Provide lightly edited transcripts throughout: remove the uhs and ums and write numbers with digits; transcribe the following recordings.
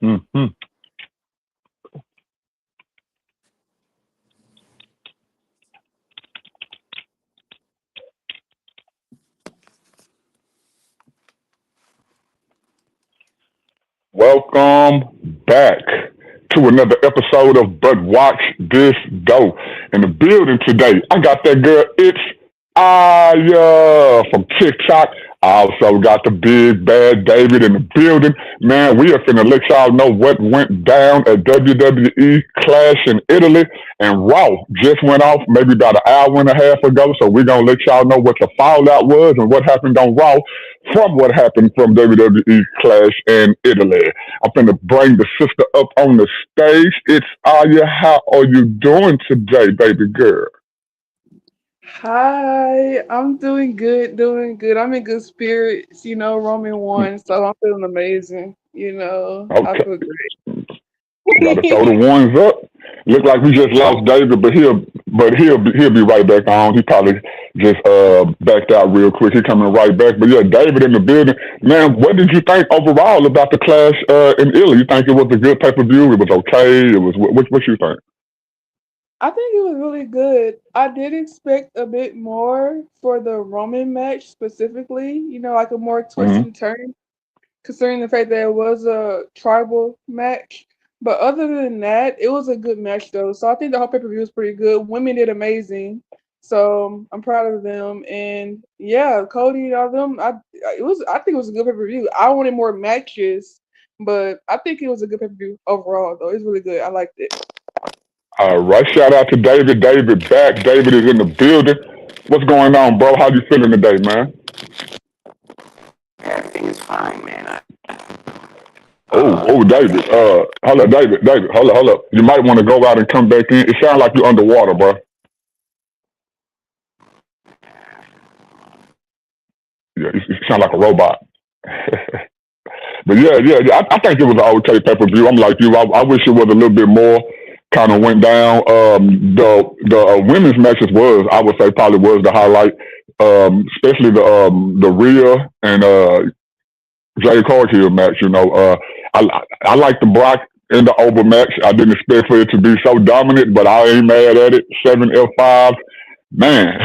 Hmm. Welcome back to another episode of But Watch This Go. In the building today, I got that girl, it's Aya from TikTok. I also got the big bad David in the building. Man, we are finna let y'all know what went down at WWE Clash in Italy. And Raw just went off maybe about an hour and a half ago. So we're gonna let y'all know what the fallout was and what happened on Raw from what happened from WWE Clash in Italy. I'm finna bring the sister up on the stage. It's Aya. How are you doing today, baby girl? Hi, I'm doing good, doing good. I'm in good spirits, Roman won, so I'm feeling amazing, I Okay. feel Got to great. throw the ones up. Look like we just lost David, but he'll be right back on. He probably just backed out real quick. He coming right back. But yeah, David in the building. Man, what did you think overall about the clash in Italy? You think it was a good pay per view? It was okay. It was what you think? I think it was really good. I did expect a bit more for the Roman match specifically, like a more twist Hmm. and turn, considering the fact that it was a tribal match. But other than that, it was a good match though. So I think the whole pay per view was pretty good. Women did amazing. So I'm proud of them. And yeah, Cody and all them, I think it was a good pay per view. I wanted more matches, but I think it was a good pay per view overall though. It's really good. I liked it. All right, shout out to David. David back. David is in the building. What's going on, bro? How you feeling today, man? Everything is fine, man. Oh, David. Hold up, David. Hold up. You might want to go out and come back in. It sounds like you're underwater, bro. Yeah, you sound like a robot. But yeah. I think it was an okay pay per view. I'm like you. I wish it was a little bit more. Kind of went down. The women's matches was, I would say, probably was the highlight. Especially the Rhea and Jay Cargill match. I like the Brock in the Oval match. I didn't expect for it to be so dominant, but I ain't mad at it. 7 F5. Man,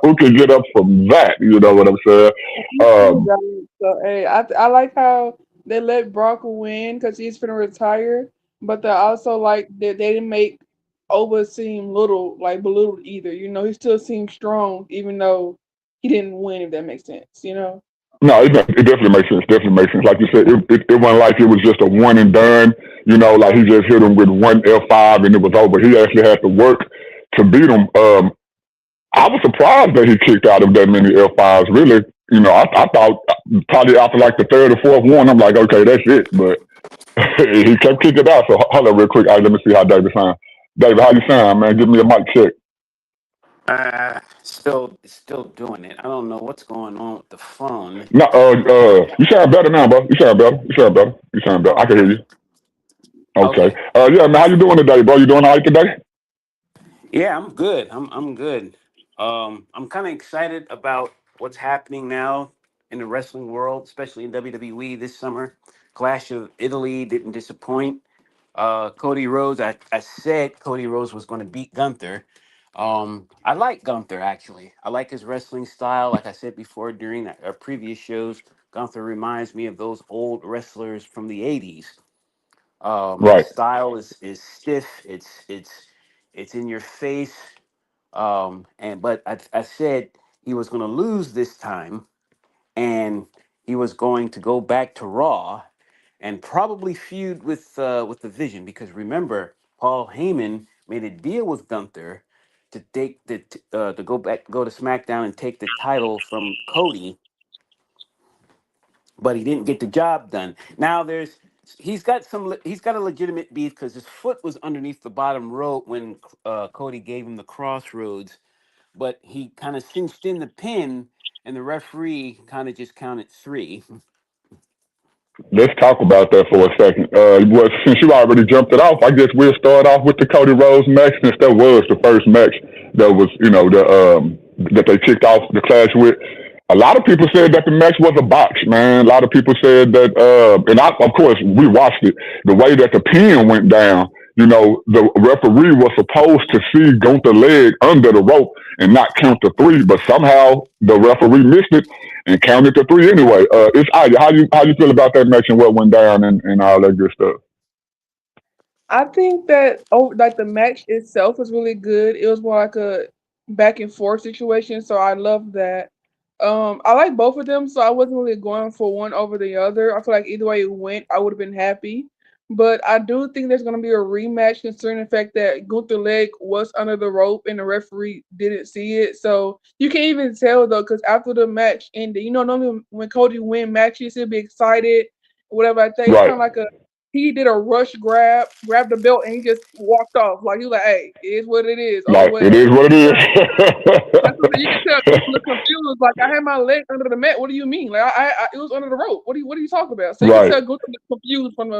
who can get up from that? You know what I'm saying? Me too, Um, guys. So hey, I like how they let Brock win because he's finna retire, but they also like that they didn't make Oba seem little like belittled either. He still seems strong even though he didn't win. If that makes sense. No, it definitely makes sense. Definitely makes sense. Like you said, it wasn't like it was just a one and done. Like he just hit him with one F5 and it was over. He actually had to work to beat him. I was surprised that he kicked out of that many F5s. Really, I thought probably after like the third or fourth one, I'm like, okay, that's it. But he kept kicking out. So hold on real quick. All right, let me see how David sound. David, how you sound, man? Give me a mic check. Still doing it. I don't know what's going on with the phone. No, you sound better now, bro. You sound better. You sound better. You sound better. I can hear Okay. you. Okay. Okay. Yeah, man. How you doing today, bro? You doing all right today? Yeah, I'm good. I'm good. I'm kind of excited about what's happening now in the wrestling world, especially in WWE this summer. Clash of Italy didn't disappoint. Cody Rhodes, I said Cody Rhodes was going to beat Gunther. I like Gunther actually. I like his wrestling style. Like I said before during our previous shows, Gunther reminds me of those old wrestlers from the '80s. His Right. style is stiff. It's in your face. And but I said he was going to lose this time, and he was going to go back to Raw and probably feud with the Vision because remember Paul Heyman made a deal with Gunther to take to go to SmackDown and take the title from Cody, but he didn't get the job done. Now he's got a legitimate beef because his foot was underneath the bottom rope when Cody gave him the crossroads, but he kind of cinched in the pin, and the referee kind of just counted three. Let's talk about that for a second. Since you already jumped it off, I guess we'll start off with the Cody Rhodes match since that was the first match that was, that they kicked off the clash with. a lot of people said that the match was a botch, man. A lot of people said that, and of course, we watched it. The way that the pin went down, the referee was supposed to see Gunther leg under the rope and not count the three, but somehow the referee missed it and counted the three anyway. It's Aya. How you feel about that match and what went down and all that good stuff? I think that like the match itself was really good. It was more like a back and forth situation, so I love that. I like both of them, so I wasn't really going for one over the other. I feel like either way it went, I would have been happy. But I do think there's gonna be a rematch considering the fact that Gunther leg was under the rope and the referee didn't see it. So you can't even tell though, because after the match ended, normally when Cody win matches, he'll be excited, whatever. I think it's Right. kind of like a he did a rush grab, grabbed the belt, and he just walked off. Like he was like, "Hey, it is what it is. Oh Like it well." is what it is. That's what you can tell. People look confused. Like I had my leg under the mat. What do you mean? Like it was under the rope. What are you talking about? So you can Right. tell Gunther looked confused from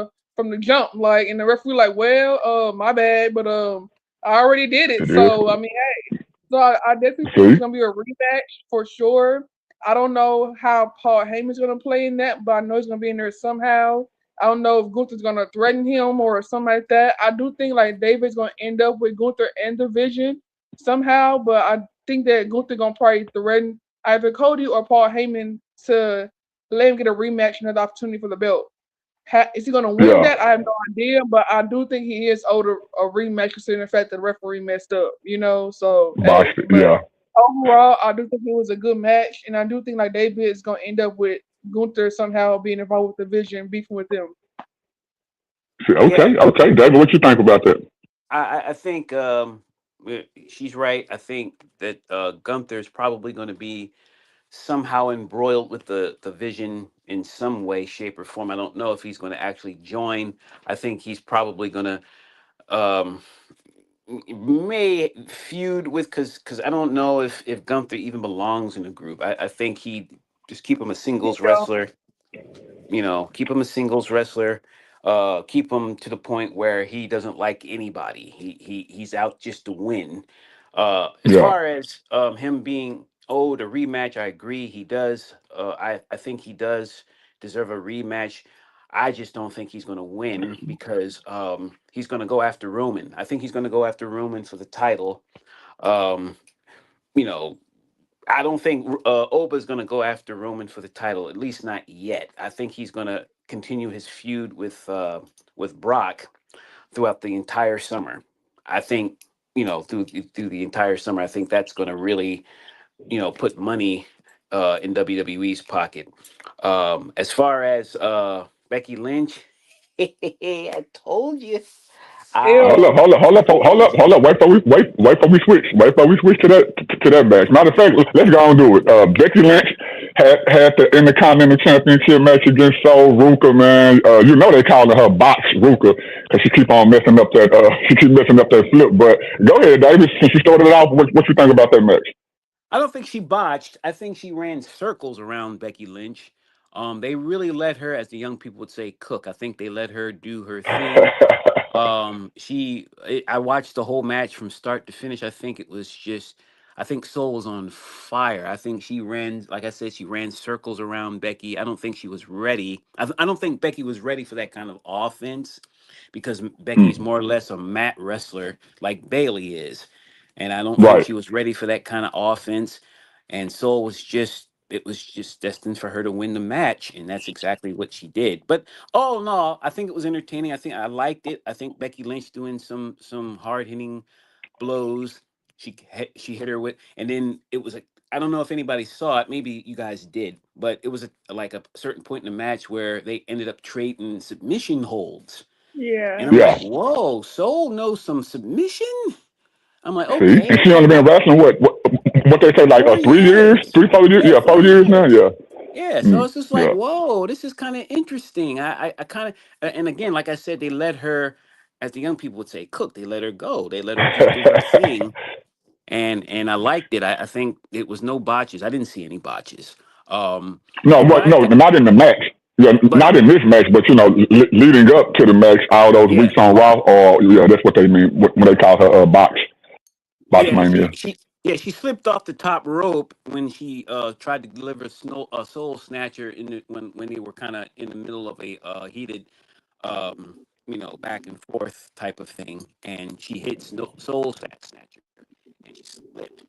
the jump. Like and the referee like, well, my bad, but I already did it. It is. So I mean, so I definitely think See? it's gonna be a rematch for sure. I don't know how Paul Heyman's gonna play in that, but I know he's gonna be in there somehow. I don't know if Gunther's gonna threaten him or something like that. I do think like David's gonna end up with Gunther and the Vision somehow, but I think that Gunther gonna probably threaten either Cody or Paul Heyman to let him get a rematch, another opportunity for the belt. Is he gonna win Yeah. that? I have no idea, but I do think he is owed a rematch considering the fact that the referee messed up. So hey, Boston. but Yeah. overall, I do think it was a good match, and I do think like David is gonna end up with Gunther somehow being involved with the Vision, beefing with them. See, Yeah, okay. Okay. David, what you think about that? I think she's right. I think that Gunther's probably going to be somehow embroiled with the Vision in some way, shape, or form. I don't know if he's going to actually join. I think he's probably going to um, may feud with because I don't know if Gunther even belongs in the group. I think he just keep him a You singles know, wrestler. Keep him a singles wrestler. Keep him to the point where he doesn't like anybody. He's out just to win. As Yeah. far as him being owed a rematch, I agree. He does. I think he does deserve a rematch. I just don't think he's going to win because he's going to go after Roman. I think he's going to go after Roman for the title. Um, you know, I don't think Oba's going to go after Roman for the title, at least not yet. I think he's going to continue his feud with Brock throughout the entire summer. I think through the entire summer. I think that's going to really put money in WWE's pocket. As far as Becky Lynch, I told you. Hold I up, ew. hold up, hold up, hold told up, you. hold up. Wait for we switch. Wait for we switch to that match. Matter of fact, let's go and do it. Becky Lynch had the Intercontinental Championship match against Soul Ruka, man. They calling her Box Ruka because she keep on messing up that she keep messing up that flip. But go ahead, David. Since you started it off, what you think about that match? I don't think she botched. I think she ran circles around Becky Lynch. They really let her, as the young people would say, cook. I think they let her do her thing. I watched the whole match from start to finish. I think Soul was on fire. I think she ran, like I said, she ran circles around Becky. I don't think she was ready. I don't think Becky was ready for that kind of offense because Becky's Mm, more or less a mat wrestler like Bailey is. And I don't think right. she was ready for that kind of offense. And Soul it was just destined for her to win the match. And that's exactly what she did. But all in all, I think it was entertaining. I think I liked it. I think Becky Lynch doing some hard hitting blows. She hit her with, and then it was a. I don't know if anybody saw it. Maybe you guys did, but it was like a certain point in the match where they ended up trading submission holds, and Yeah. I'm like, Yeah. whoa, Soul knows some submission. I'm like, See, and okay, she only been wrestling what they say like 3 years, years. 3 4 years, Yeah, yeah, four 4 years now, years. yeah. Yeah, so Mm, it's just like, yeah. whoa, this is kind of interesting. I kind of, and again, like I said, they let her, as the young people would say, cook. They let her go. They let her just do her thing, and I liked it. I think it was no botches. I didn't see any botches. Um, No, but what? I No, think, not in the match. Yeah, but not in this match, but leading up to the match, all those yeah, weeks on Raw, or yeah, that's what they mean when they call her box yeah, mania. Yeah, she slipped off the top rope when she tried to deliver a soul snatcher when they were kind of in the middle of a heated back and forth type of thing, and she hit soul snatcher, and she slipped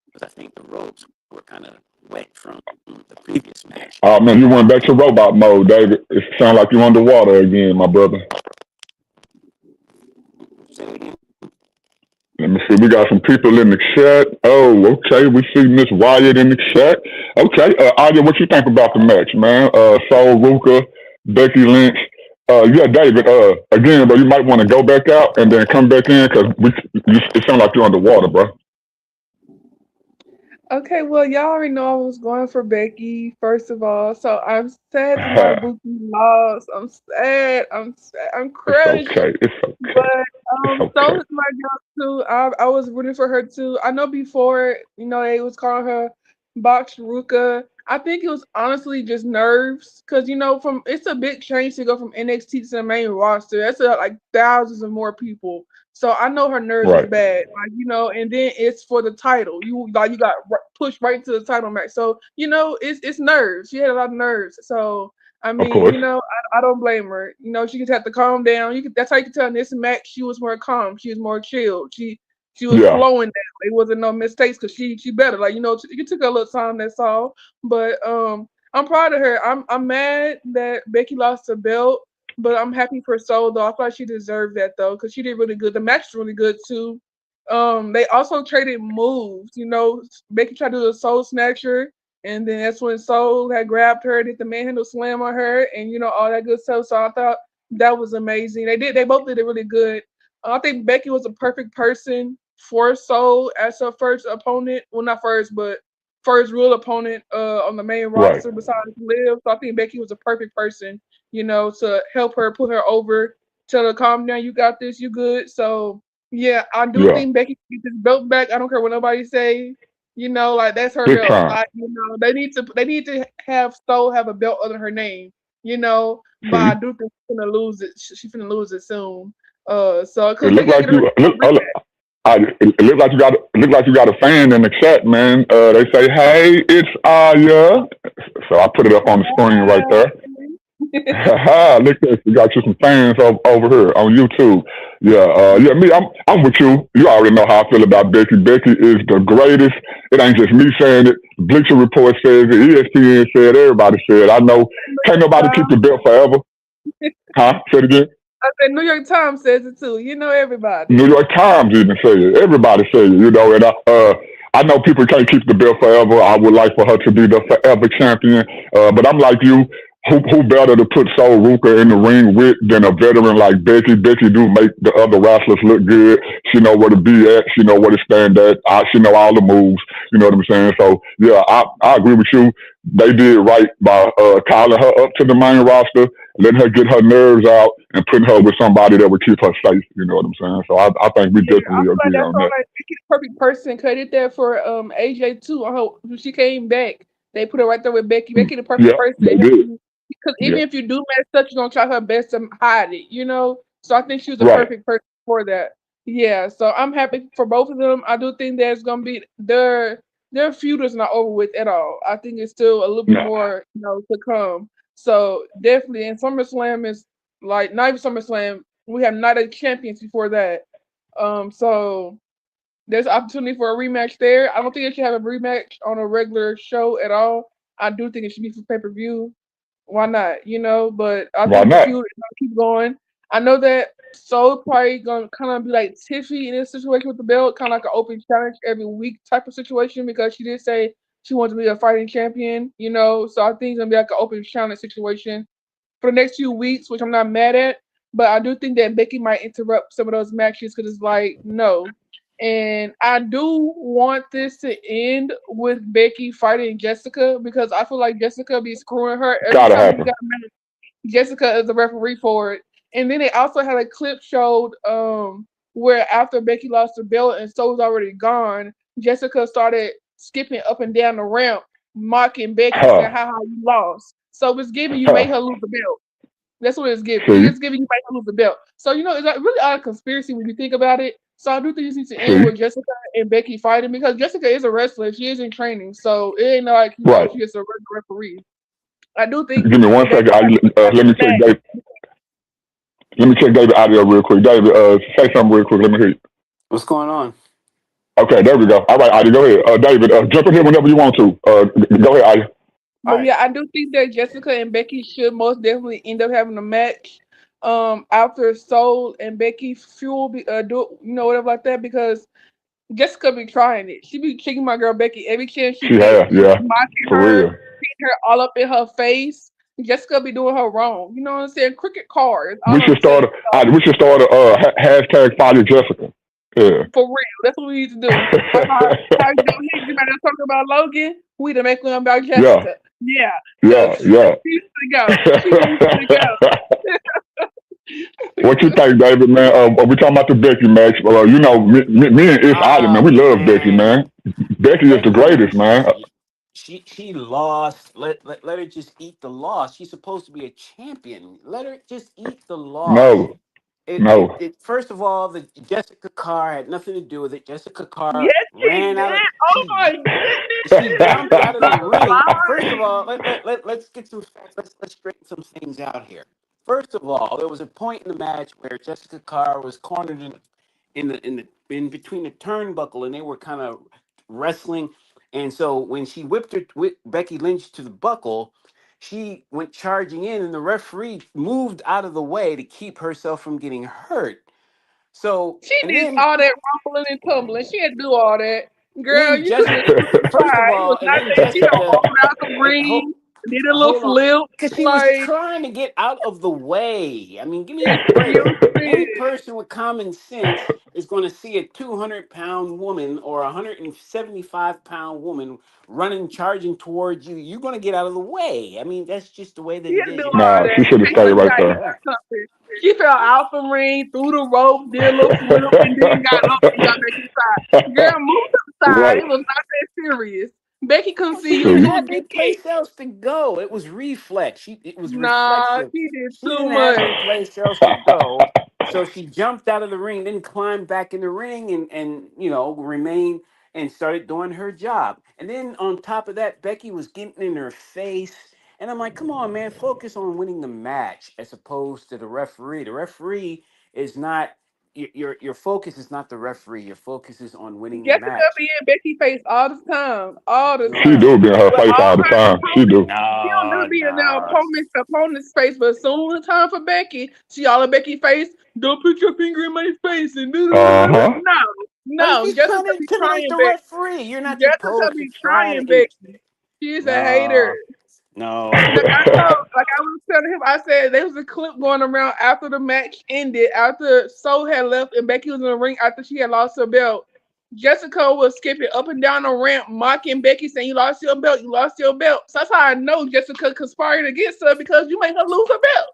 because I think the ropes were kind of wet from the previous match. Oh man, you went back to robot mode, David. It sounds like you underwater again, my brother. Say it again. Let me see. We got some people in the chat. Oh, okay. We see Miss Wyatt in the chat. Okay, Aya, what you think about the match, man? Sol Ruka, Becky Lynch. Yeah, David. Again, but you might want to go back out and then come back in because it sounds like you're underwater, bro. Okay, well, y'all already know I was going for Becky, first of all. So I'm sad that my bookie lost. I'm sad. I'm sad. I'm It's crushed. okay. It's okay. But It's so okay. is my girl too. I was rooting for her too. I know before, they was calling her Box Ruka. I think it was honestly just nerves, because from it's a big change to go from NXT to the main roster. That's like thousands of more people. So I know her nerves was Right. bad, and then it's for the title. You got pushed right into the title match. So it's nerves. She had a lot of nerves. So I Of mean, course. I don't blame her. She just had to calm down. That's how you can tell in this match she was more calm. She was more chilled. She was Yeah. flowing down. It wasn't no mistakes because she better. Like you took a little time. That's all. But I'm proud of her. I'm mad that Becky lost the belt, but I'm happy for Soul though. I thought she deserved that though because she did really good. The match was really good too. They also traded moves. Becky tried to do a Soul Snatcher, and then that's when Soul had grabbed her, did the manhandle slam on her, and all that good stuff. So I thought that was amazing. They both did it really good. I think Becky was a perfect person for Soul as her first opponent. Well, not first, but first real opponent on the main Right. roster besides Liv. So I think Becky was a perfect person, to help her put her over, tell her calm down, you got this, you good. So yeah, I do Yeah. think Becky can get this belt back. I don't care what nobody say. Like that's her Big belt. time. They need to have Soul have a belt under her name. But I See, do think she's gonna lose it. She's gonna lose it soon. So it because looked Becky gotta like get her you rematch. it looked like you got a fan in the chat, man. They say, "Hey, it's Aya." So I put it up on the screen right there. Look at this. We got you some fans over here on YouTube. Yeah, yeah. Me, I'm with you. You already know how I feel about Becky. Becky is the greatest. It ain't just me saying it. Bleacher Report says it. ESPN said. Everybody said. I know. Can't nobody keep the belt forever. Huh? Say it again. I said New York Times says it too. New Everybody. York Times even say it. Everybody say it. And I know people can't keep the belt forever. I would like for her to be the forever champion. But I'm like you. Who better to put Sol Ruka in the ring with than a veteran like Becky? Becky do make the other wrestlers look good. She know where to be at. She know where to stand at. She know all the moves. You know what I'm saying? So yeah, I agree with you. They did right by calling her up to the main roster, letting her get her nerves out, and putting her with somebody that would keep her safe. You know what I'm saying? So I think we Yeah, I definitely feel like agree that's on all that. like Becky's the perfect person. Cause did that for AJ too. On her when she came back, they put her right there with Becky. Becky the perfect Yeah, person to they help did. you because Yeah, even if you do mess up, she's gonna try her best to hide it. So I think she was the right. perfect person for that. Yeah, so I'm happy for both of them. I do think there's gonna be their feud is not over with at all. I think it's still a little bit No, more to come. So definitely, and SummerSlam is like not even SummerSlam. We have Night of Champions before that. So there's opportunity for a rematch there. I don't think it should have a rematch on a regular show at all. I do think it should be for pay per view. Why not? But I why think the not? feud is gonna keep going. I know that Soul probably gonna kind of be like Tiffy in this situation with the belt, kind of like an open challenge every week type of situation because she did say she wants to be a fighting champion. So I think it's gonna be like an open challenge situation for the next few weeks, which I'm not mad at. But I do think that Becky might interrupt some of those matches because it's like, no. And I do want this to end with Becky fighting Jessica because I feel like Jessica be screwing her every Gotta time she happen. got a match. Jessica is the referee for it. And then they also had a clip showed where after Becky lost the belt and so was already gone, Jessica started skipping up and down the ramp, mocking Becky, saying Huh. how you lost. So it's giving you Huh. made her lose the belt. That's what it's giving. See? It's giving you made her lose the belt. So it's like really out of conspiracy when you think about it. So I do think this needs to end See, with Jessica and Becky fighting because Jessica is a wrestler. She is in training, so it ain't like right. she gets a regular referee. I do think Give me one they second. gonna have Let a me check match. David. Let me check David audio real quick. David, say something real quick. Let me hear you. What's going on? Okay, there we go. All right, Adi, go ahead. David, jump in here whenever you want to. Go ahead, Adi. All But right. yeah, I do think that Jessica and Becky should most definitely end up having a match. After Soul and Becky Fuel do whatever like that because Jessica be trying it. She be kicking my girl Becky every chance she She get. has, She be yeah, mocking for her, real. hitting her all up in her face. Jessica be doing her wrong. You know what I'm saying? Cricket cards. We All I'm should saying. start. We should start a hashtag Fire Jessica. Yeah. For real. That's what we need to do. How you doing? You better talk about Logan. We to make one about yeah, Jessica. Yeah. Cause yeah, yeah. she needs to go. She needs to What you go. think, David? Man, we talking about the Becky match? Me and If Adi, man, Oh we love Becky, man, man. Becky is the Becky, greatest, man. she lost. Let her just eat the loss. She's supposed to be a champion. Let her just eat the loss. No, It no. first of all, the Jessica Carr had nothing to do with it. Jessica Carr Yes, she ran did. out of Oh my goodness. she jumped out of the Stop ring. First of lying. all, let's get some facts. Let's straighten some things out here. First of all, there was a point in the match where Jessica Carr was cornered in between the turnbuckle, and they were kind of wrestling. And so when she whipped Becky Lynch to the buckle, she went charging in, and the referee moved out of the way to keep herself from getting hurt. So, She and did then all that rumbling and tumbling. She had to do all that. Girl, then you could have Jessica, stood to the first of side. It all, was and not then that she done Jessica, rolled out the and ring, did a little hold on, flip. because she was Like, trying to get out of the way. I mean, give me a break. you Any said. person with common sense is going to see a 200-pound woman or a 175-pound woman running, charging towards you. You're going to get out of the way. I mean, that's just the way that She it had to is. do You know, all Nah, that. she should have And stayed she right got hit there. yeah. by something. She fell out the ring, through the rope, did a little flip, and then got up and got back inside. Girl, move to the side. Right. It was not that serious. Becky couldn't Well, see she you. didn't You See, was have any getting place kicked. else to go. It was reflex. It was Nah, reflexive. she did She too didn't have much. any place else to go. So she jumped out of the ring, then climbed back in the ring and remained and started doing her job. And then on top of that, Becky was getting in her face. And I'm like, come on, man, focus on winning the match as opposed to the referee. The referee is not your focus is not the referee. Your focus is on winning the Jessica match. be in Becky face all the time. All the she No, time. do be in her But face all all the her time. She opponents, do. she don't no, never be in the no. opponent's face, but as soon as time for Becky, she all in Becky face. Don't put your finger in my face and Uh huh. no, No, no. she's trying Jessica to be intimidate trying the Becky. referee. You're not Jessica supposed to be try trying to. Becky. She's a hater. No, no. Like I was telling him, I said there was a clip going around after the match ended, after Soul had left and Becky was in the ring after she had lost her belt. Jessica was skipping up and down the ramp, mocking Becky, saying, "You lost your belt, you lost your belt." So that's how I know Jessica conspired against her because you made her lose her belt.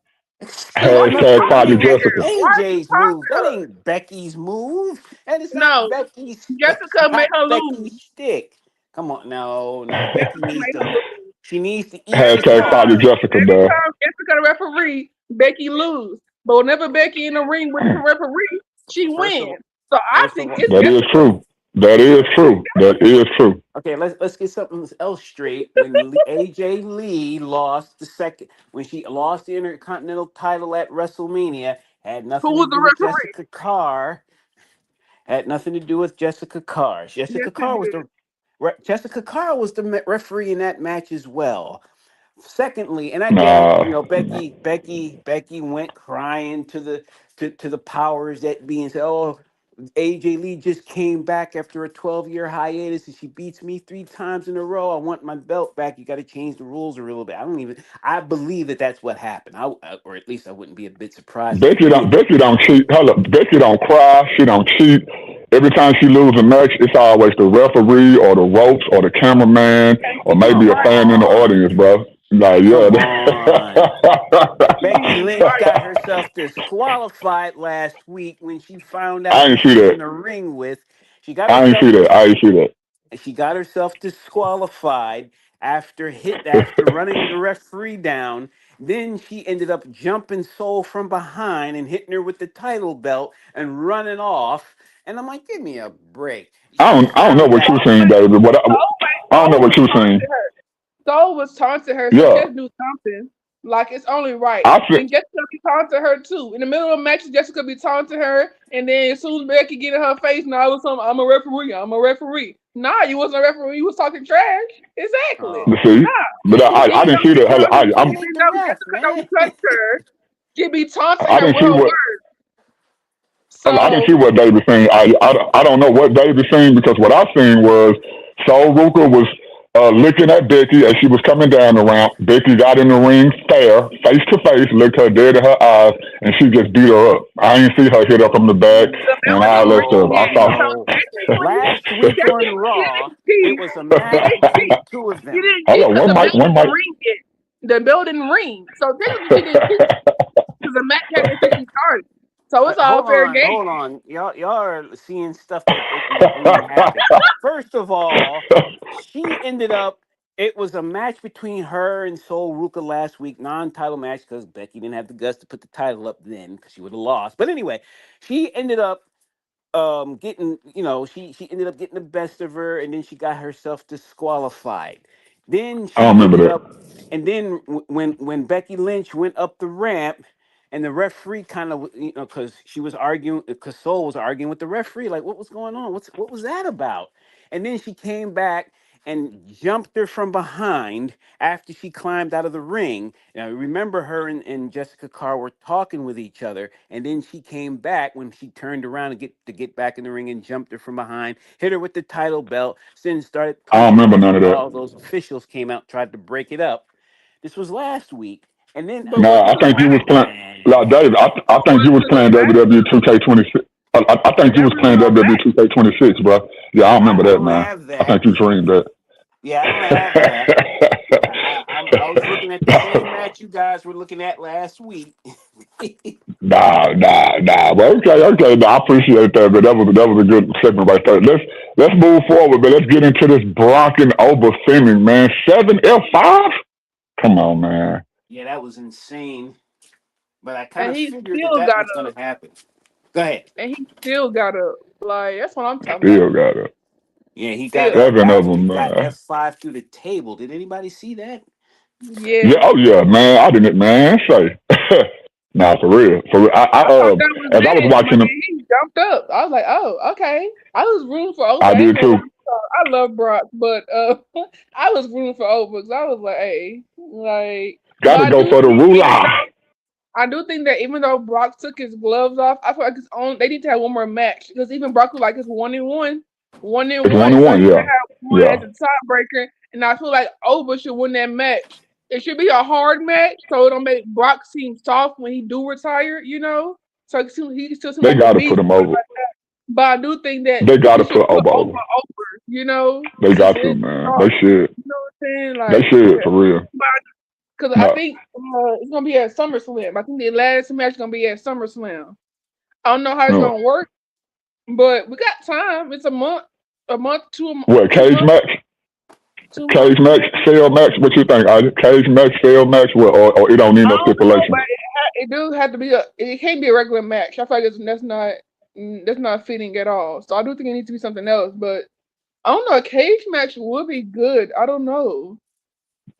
Because why are you Hashtag I Fire talking mean, to that's her? Jessica. Why are you AJ's talking move. to That her? ain't Becky's move. That is not No, Becky's. That's Jessica made not her Becky's lose. stick. Come on, no, no. Becky Jessica needs made her to. lose. She needs to eat this Hashtag Every Fire loss. Jessica, man. time Jessica the referee, Becky lose. But whenever Becky in the ring with the referee, she First of all, wins. So I first of think all, it's That is Jessica. true. That is true. That is true. okay, let's get something else straight. When AJ Lee lost the second, when she lost the Intercontinental title at WrestleMania, had Who nothing to was the do with referee? Jessica Carr. Had nothing to do with Jessica Carr. Yes, it did. Jessica Carr was the referee in that match as well. Secondly, and I get it, Nah. Becky went crying to the powers that be and said, "Oh, AJ Lee just came back after a 12-year hiatus and she beats me 3 times in a row. I want my belt back. You got to change the rules a little bit." I believe that that's what happened. Or at least I wouldn't be a bit surprised if it did. Becky don't cheat. Hold up. Becky don't cry. She don't cheat. Every time she loses a match, it's always the referee or the ropes or the cameraman or She's maybe a Come right. fan in the on. audience, bro. Like, Come on. yeah. Becky She's Lynch right. got herself disqualified last week when she found I out ain't who see she was that. in the ring with. She got I ain't herself see that. I ain't see that. she got herself disqualified after running the referee down. Then she ended up jumping Soul from behind and hitting her with the title belt and running off. And I'm like, give me a break. I She don't know found what you out. were saying, David. I don't know Soul what was you were saying. taunting her. Soul was taunting her, so she Yeah, has to do something. Like it's only right. I feel. And Jessica be taunting her too. In the middle of matches, Jessica be taunting her, and then as soon as Becky get in her face, now it was something. I'm a referee. I'm a referee. Nah, you wasn't a referee. You was talking trash. Exactly. Oh, See, Nah. but Even I didn't though see she the. yeah, don't, but I she I'm, ain't even the though ref, Jessica don't man. touch her, she be taunting I her didn't with see her what. words. I didn't So see what David seen. I don't know what David seen because what I seen was Saul Ruka was looking at Becky as she was coming down the ramp. Becky got in the ring fair, face to face, looked her dead in her eyes, and she just beat her up. I didn't see her hit her from the back the and building all that ring, stuff. No, I yeah. saw. So no. technically, Last week on technically it Raw, didn't it cheat. was a It match didn't between the cheat. two of She them. didn't Hold cheat on, because the one building mic. ring it. The building ring. So technically she didn't cheat because the match hadn't officially started. So it's all fair Hold game. on. Y'all are seeing stuff that didn't happen. First of all, she ended up. It was a match between her and Sol Ruka last week, non-title match because Becky didn't have the guts to put the title up then because she would have lost. But anyway, she ended up getting, she ended up getting the best of her, and then she got herself disqualified. Then I she don't remember ended that. up, and then when Becky Lynch went up the ramp, and the referee kind of, because she was arguing, because Soul was arguing with the referee, like, what was going on? What was that about? And then she came back and jumped her from behind after she climbed out of the ring. Now, remember her and Jessica Carr were talking with each other, and then she came back when she turned around to get back in the ring and jumped her from behind, hit her with the title belt, then started I don't punching remember none Becky of while that. all those officials came out and tried to break it up. This was last week, and then But was Nah, it I a think you was match? playing. man, Like David, I But think was you was it a playing match? WWE 2K26. I think you That was was playing a WWE match. 2K26, bro. Yeah, I don't remember I that, don't man. have I that. think you dreamed that. Yeah, I don't have that. I was looking at the same match you guys were looking at last week. Nah. But okay. Nah, I appreciate that, but that was a good segment right there. Let's move forward, but let's get into this Brock and Oba Fleming, man. 7F5? Come on, man. Yeah, that was insane. But I kind And of he figured that still that got was going up. to happen. Go ahead. And he still got up. Like that's what I'm talking about. Still got it. Yeah, he got Still. Seven of after he them, got man. F5 through the table. Did anybody see that? Yeah, Yes. oh yeah, man. I didn't, man. Say, nah, for real, for real. I thought that was As I was it, but watching them, then he jumped up. I was like, oh, okay. I was rooting for Oprah. I I ain't did gonna lie. too. I love Brock, but I was rooting for Oprah because I was like, hey, like, Got but to I go do for the think ruler. I do think that even though Brock took his gloves off, I feel like it's on. They need to have one more match because even Brock was like it's 1-1, one It's and one one. and So one. you Yeah, can have one yeah. as a tiebreaker, and I feel like Oprah should win that match. It should be a hard match, so it don't make Brock seem soft when he do retire. So he still seem They like a got to beast. put him over. But I do think that They got he to should put put Oba over over. Oprah. They Since got it to, is man. They Brock. should. You know what I'm saying? They Like, should yeah. for real. Because I No, think it's gonna be at SummerSlam. I think the last match is gonna be at SummerSlam. I don't know how it's no. gonna work, but we got time. It's a month, What two cage months, match? 2 months Cage match? maybe. Sale match? What you think? Cage match? Sale match? What? Or it don't need I no don't know, but stipulations? it do have to be a. It can't be a regular match. I feel like that's not fitting at all. So I do think it needs to be something else. But I don't know. A cage match would be good. I don't know.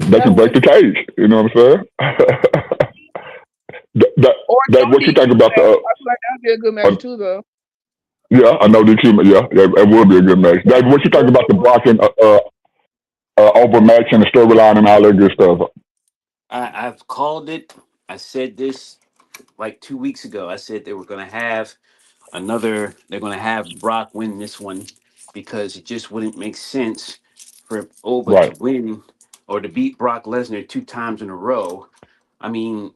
They That can break would the cage. You know what I'm saying? that, that, or no what you think DQ about match. I feel like that would be a good match uh, too, though. yeah, I know the team. Yeah, it would be a good match. Dave, what you think about the Brock and Oprah match and the storyline and all that good stuff? I've called it. I said this like 2 weeks ago. I said they were going to have they're going to have Brock win this one because it just wouldn't make sense for Oba to Right. win or to beat Brock Lesnar 2 times in a row. I mean,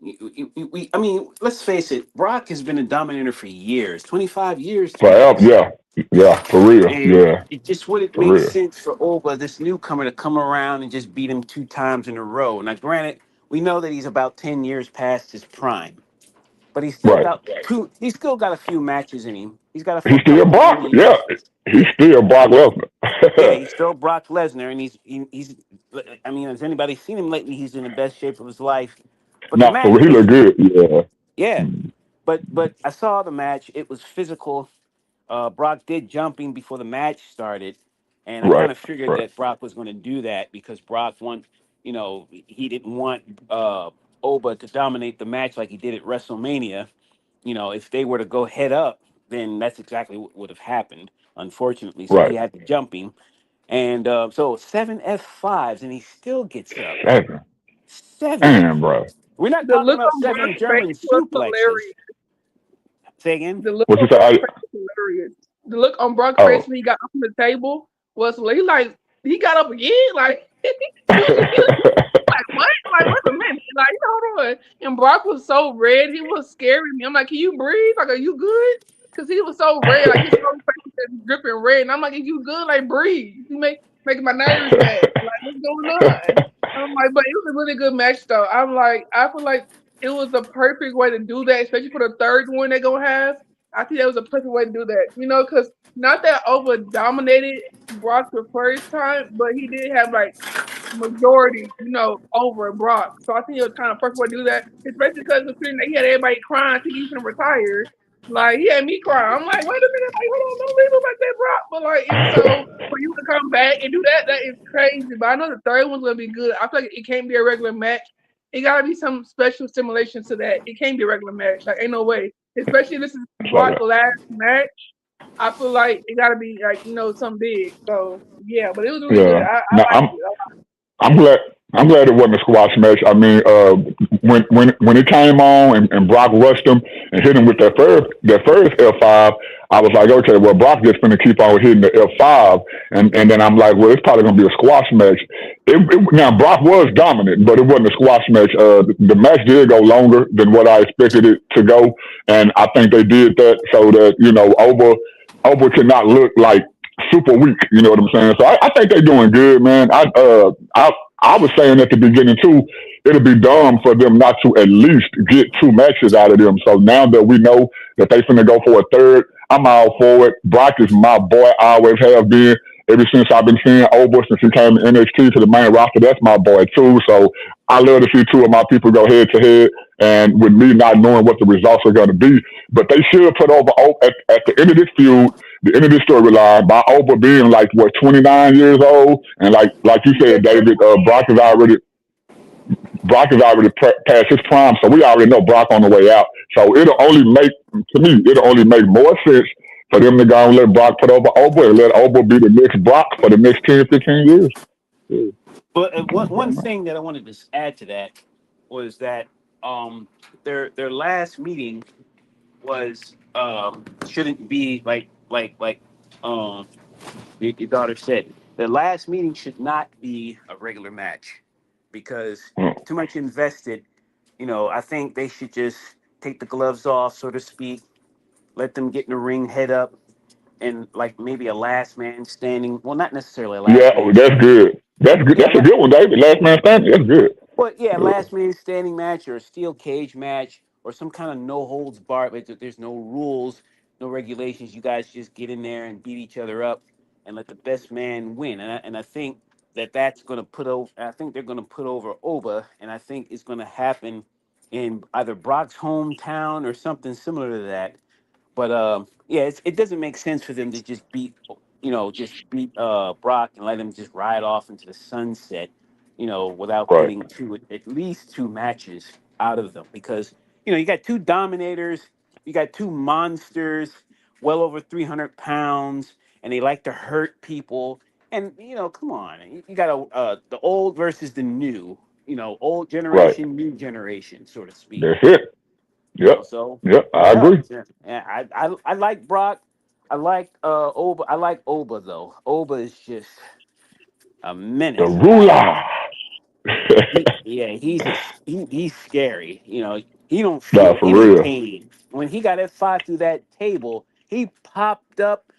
I mean, let's face it. Brock has been a dominator for years, 25 years to be Forever. exact, Yeah, for real. and Yeah, it just wouldn't for make real. sense for Oba, this newcomer, to come around and just beat him 2 times in a row. Now, granted, we know that he's about 10 years past his prime, but he's still Right. got two. He's still got a few matches in him. He's got He's a still couple more Brock. Yeah, years. he's Yeah, still Brock Lesnar. yeah, he's still Brock Lesnar, and he's. I mean, has anybody seen him lately? He's in the best shape of his life. But the Nah, for match real, he look was, good. Yeah. yeah. But I saw the match. It was physical. Brock did jumping before the match started, and I Right, kind of figured right, that Brock was going to do that because Brock he didn't want Oba to dominate the match like he did at WrestleMania. If they were to go head up, then that's exactly what would have happened, unfortunately. So he right. had the jumping. And so seven F5s, and he still gets up. 7. Seven. Damn, bro. We're not The talking look about on seven Brock's German face was suplexes. hilarious. Say again? The look What you on say? Brock's face was hilarious. The look on Brock's face Oh. when he got up from the table was he got up again. Like he was like, what? Like, wait a minute. Like, hold on. And Brock was so red, he was scaring me. I'm like, can you breathe? Like, are you good? Because he was so red, like his whole face was dripping red. And I'm like, are you good? Like, breathe. You making my nerves bad. Like, what's going on? I'm like, but it was a really good match though. I feel like it was the perfect way to do that, especially for the third one they're gonna have. I think that was a perfect way to do that. Because not that over dominated Brock the first time, but he did have like majority, over Brock. So I think it was kind of perfect way to do that, especially because considering that he had everybody crying, thinking he's gonna retire. Like he had me crying. I'm like, wait a minute, like hold on, don't leave him like that, Brock. But like, and so for you to come back and do that, that is crazy. But I know the third one's gonna be good. I feel like it can't be a regular match. It gotta be some special stimulation to that. It can't be a regular match. Like ain't no way. Especially if this is So, Brock's last match. I feel like it gotta be like something big. So yeah, but it was really good. yeah. I Now liked it. I'm glad. I'm glad it wasn't a squash match. I mean, when it came on and Brock rushed him and hit him with that first F5, I was like, okay, well Brock just gonna keep on hitting the F5, and then I'm like, well, it's probably gonna be a squash match. Now Brock was dominant, but it wasn't a squash match. The match did go longer than what I expected it to go, and I think they did that so that Oba cannot look like super weak. You know what I'm saying? So I think they're doing good, man. I was saying at the beginning too, it'll be dumb for them not to at least get 2 matches out of them. So now that we know that they finna go for a third, I'm all for it. Brock is my boy, I always have been. Ever since I've been seeing Oba since he came to NXT to the main roster, that's my boy too. So I love to see two of my people go head to head. And with me not knowing what the results are going to be, but they should put over at the end of this feud, the end of this storyline, by Oba being like what 29 years old, and like you Yeah, said, David, Brock is already past his prime, so we already know Brock on the way out. So it'll only make more sense for them to go and let Brock put over Oba and let Oba be the next Brock for the next 10, 15 years. Yeah. But one thing that I wanted to add to that was that um, their last meeting was shouldn't be like um, your daughter said. The last meeting should not be a regular match because too much invested. I think they should just take the gloves off, so to speak, let them get in the ring, head up, and like maybe a last man standing. Well, not necessarily a Yeah, last man that's standing. good. That's good. Yeah, That's a good one, David. Last man standing. That's good. but yeah, Yeah. last man standing match or a steel cage match or some kind of no holds barred. But there's no rules, no regulations. You guys just get in there and beat each other up and let the best man win. And I think that's going to put over. I think they're going to put over Oba, and I think it's going to happen in either Brock's hometown or something similar to that. But yeah, it doesn't make sense for them to just beat Brock and let him just ride off into the sunset, without Right. getting at least 2 matches out of them. Because you got 2 dominators, you got 2 monsters, well over 300 pounds, and they like to hurt people. And come on, you got the old versus the new, old Right. generation, new generation, so to speak. That's it. Yep. So Yep. I yeah, agree. yeah. I like Brock. I like Oba. I like Oba though. Oba is just a The menace. ruler. He's scary. He don't Nah, feel for any real. pain. When he got F5 through that table, he popped up,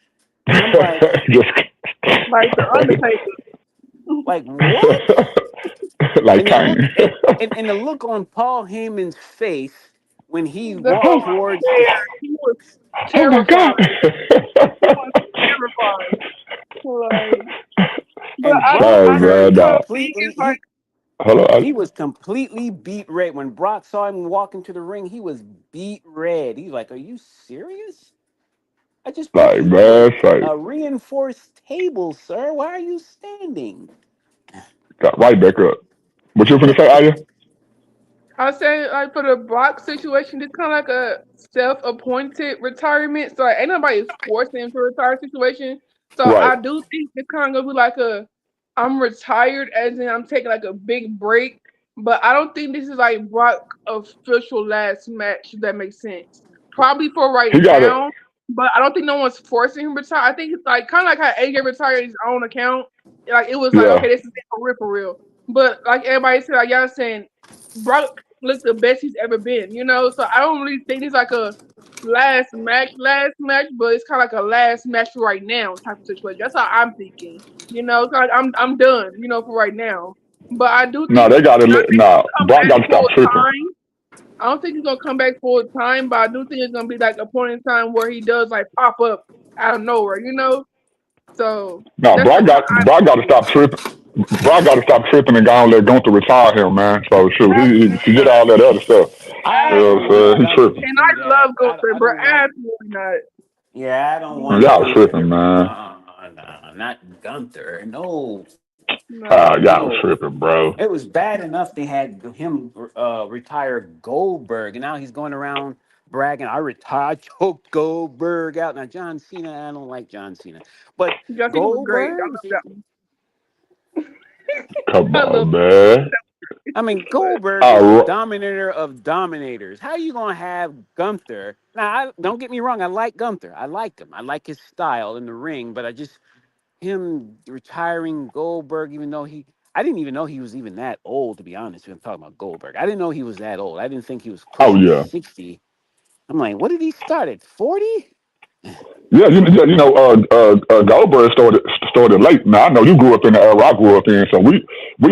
and I'm like, Just like the Undertaker. what? like And the look Kane. and the look on Paul Heyman's face when he That man walked oh, was towards the scared. He was oh my God. terrified. He was terrified. Like, but and I Brock do. Hey I do man, turned nah. think completely. it's like Hello. He was completely beat red when Brock saw him walk into the ring. He was beat red. He's like, "Are you serious?" I just put Like, you through man, say, a reinforced table, sir. Why are you standing? got right back up. What you finna say, Aya? I was saying, like, for the Brock situation, it's kind of like a self-appointed retirement. So like, ain't nobody forcing him to retire situation. So Right. I do think it's kind of gonna be like I'm retired, as in I'm taking like a big break. But I don't think this is like Brock official last match. If that makes sense. Probably for right He got it. now, but I don't think no one's forcing him to retire. I think it's like kind of like how AJ retired his own account. Like it was like, Yeah. okay, this is it for real, for real. But like everybody said, like y'all saying, Brock looked the best he's ever been, you know. So I don't really think it's like a last match, but it's kind of like a last match for right now type of situation. That's how I'm thinking, you know. It's like I'm done, you know, for right now. But I do No, think they got to I let. think he's Nah, gonna come Brock back got to stop full tripping. time. I don't think he's gonna come back full time, but I do think it's gonna be like a point in time where he does like pop up out of nowhere, you know. So No, that's just how I'm Brock got to thinking. stop tripping. Brock got to stop tripping and go and let Gunther retire him, man. So shoot, he forget all that other stuff. You I know what I'm don't Absolutely. want saying? He Gunther to tripping. And do I that. love Gunther, I bro. don't want. Absolutely not. Yeah, I don't You want him know, to Y'all do that. tripping, man. No, not Gunther. No, no. Y'all no. tripping, bro. It was bad enough they had him retire Goldberg, and now he's going around bragging, "I retired, I choked Goldberg out." Now John Cena, I don't like John Cena, but Justina was great. I Goldberg. love that one. Come I love on, man. I mean, but Goldberg is the Uh, dominator of dominators. How you gonna have Gunther? Now, don't get me wrong. I like Gunther. I like him. I like his style in the ring. But I just him retiring Goldberg, even though I didn't even know he was even that old. To be honest, I'm talking about Goldberg. I didn't know he was that old. I didn't think he was oh pushing yeah. 60. I'm like, what did he start at 40? Yeah, Goldberg started late. Now I know you grew up in the era I grew up in, so we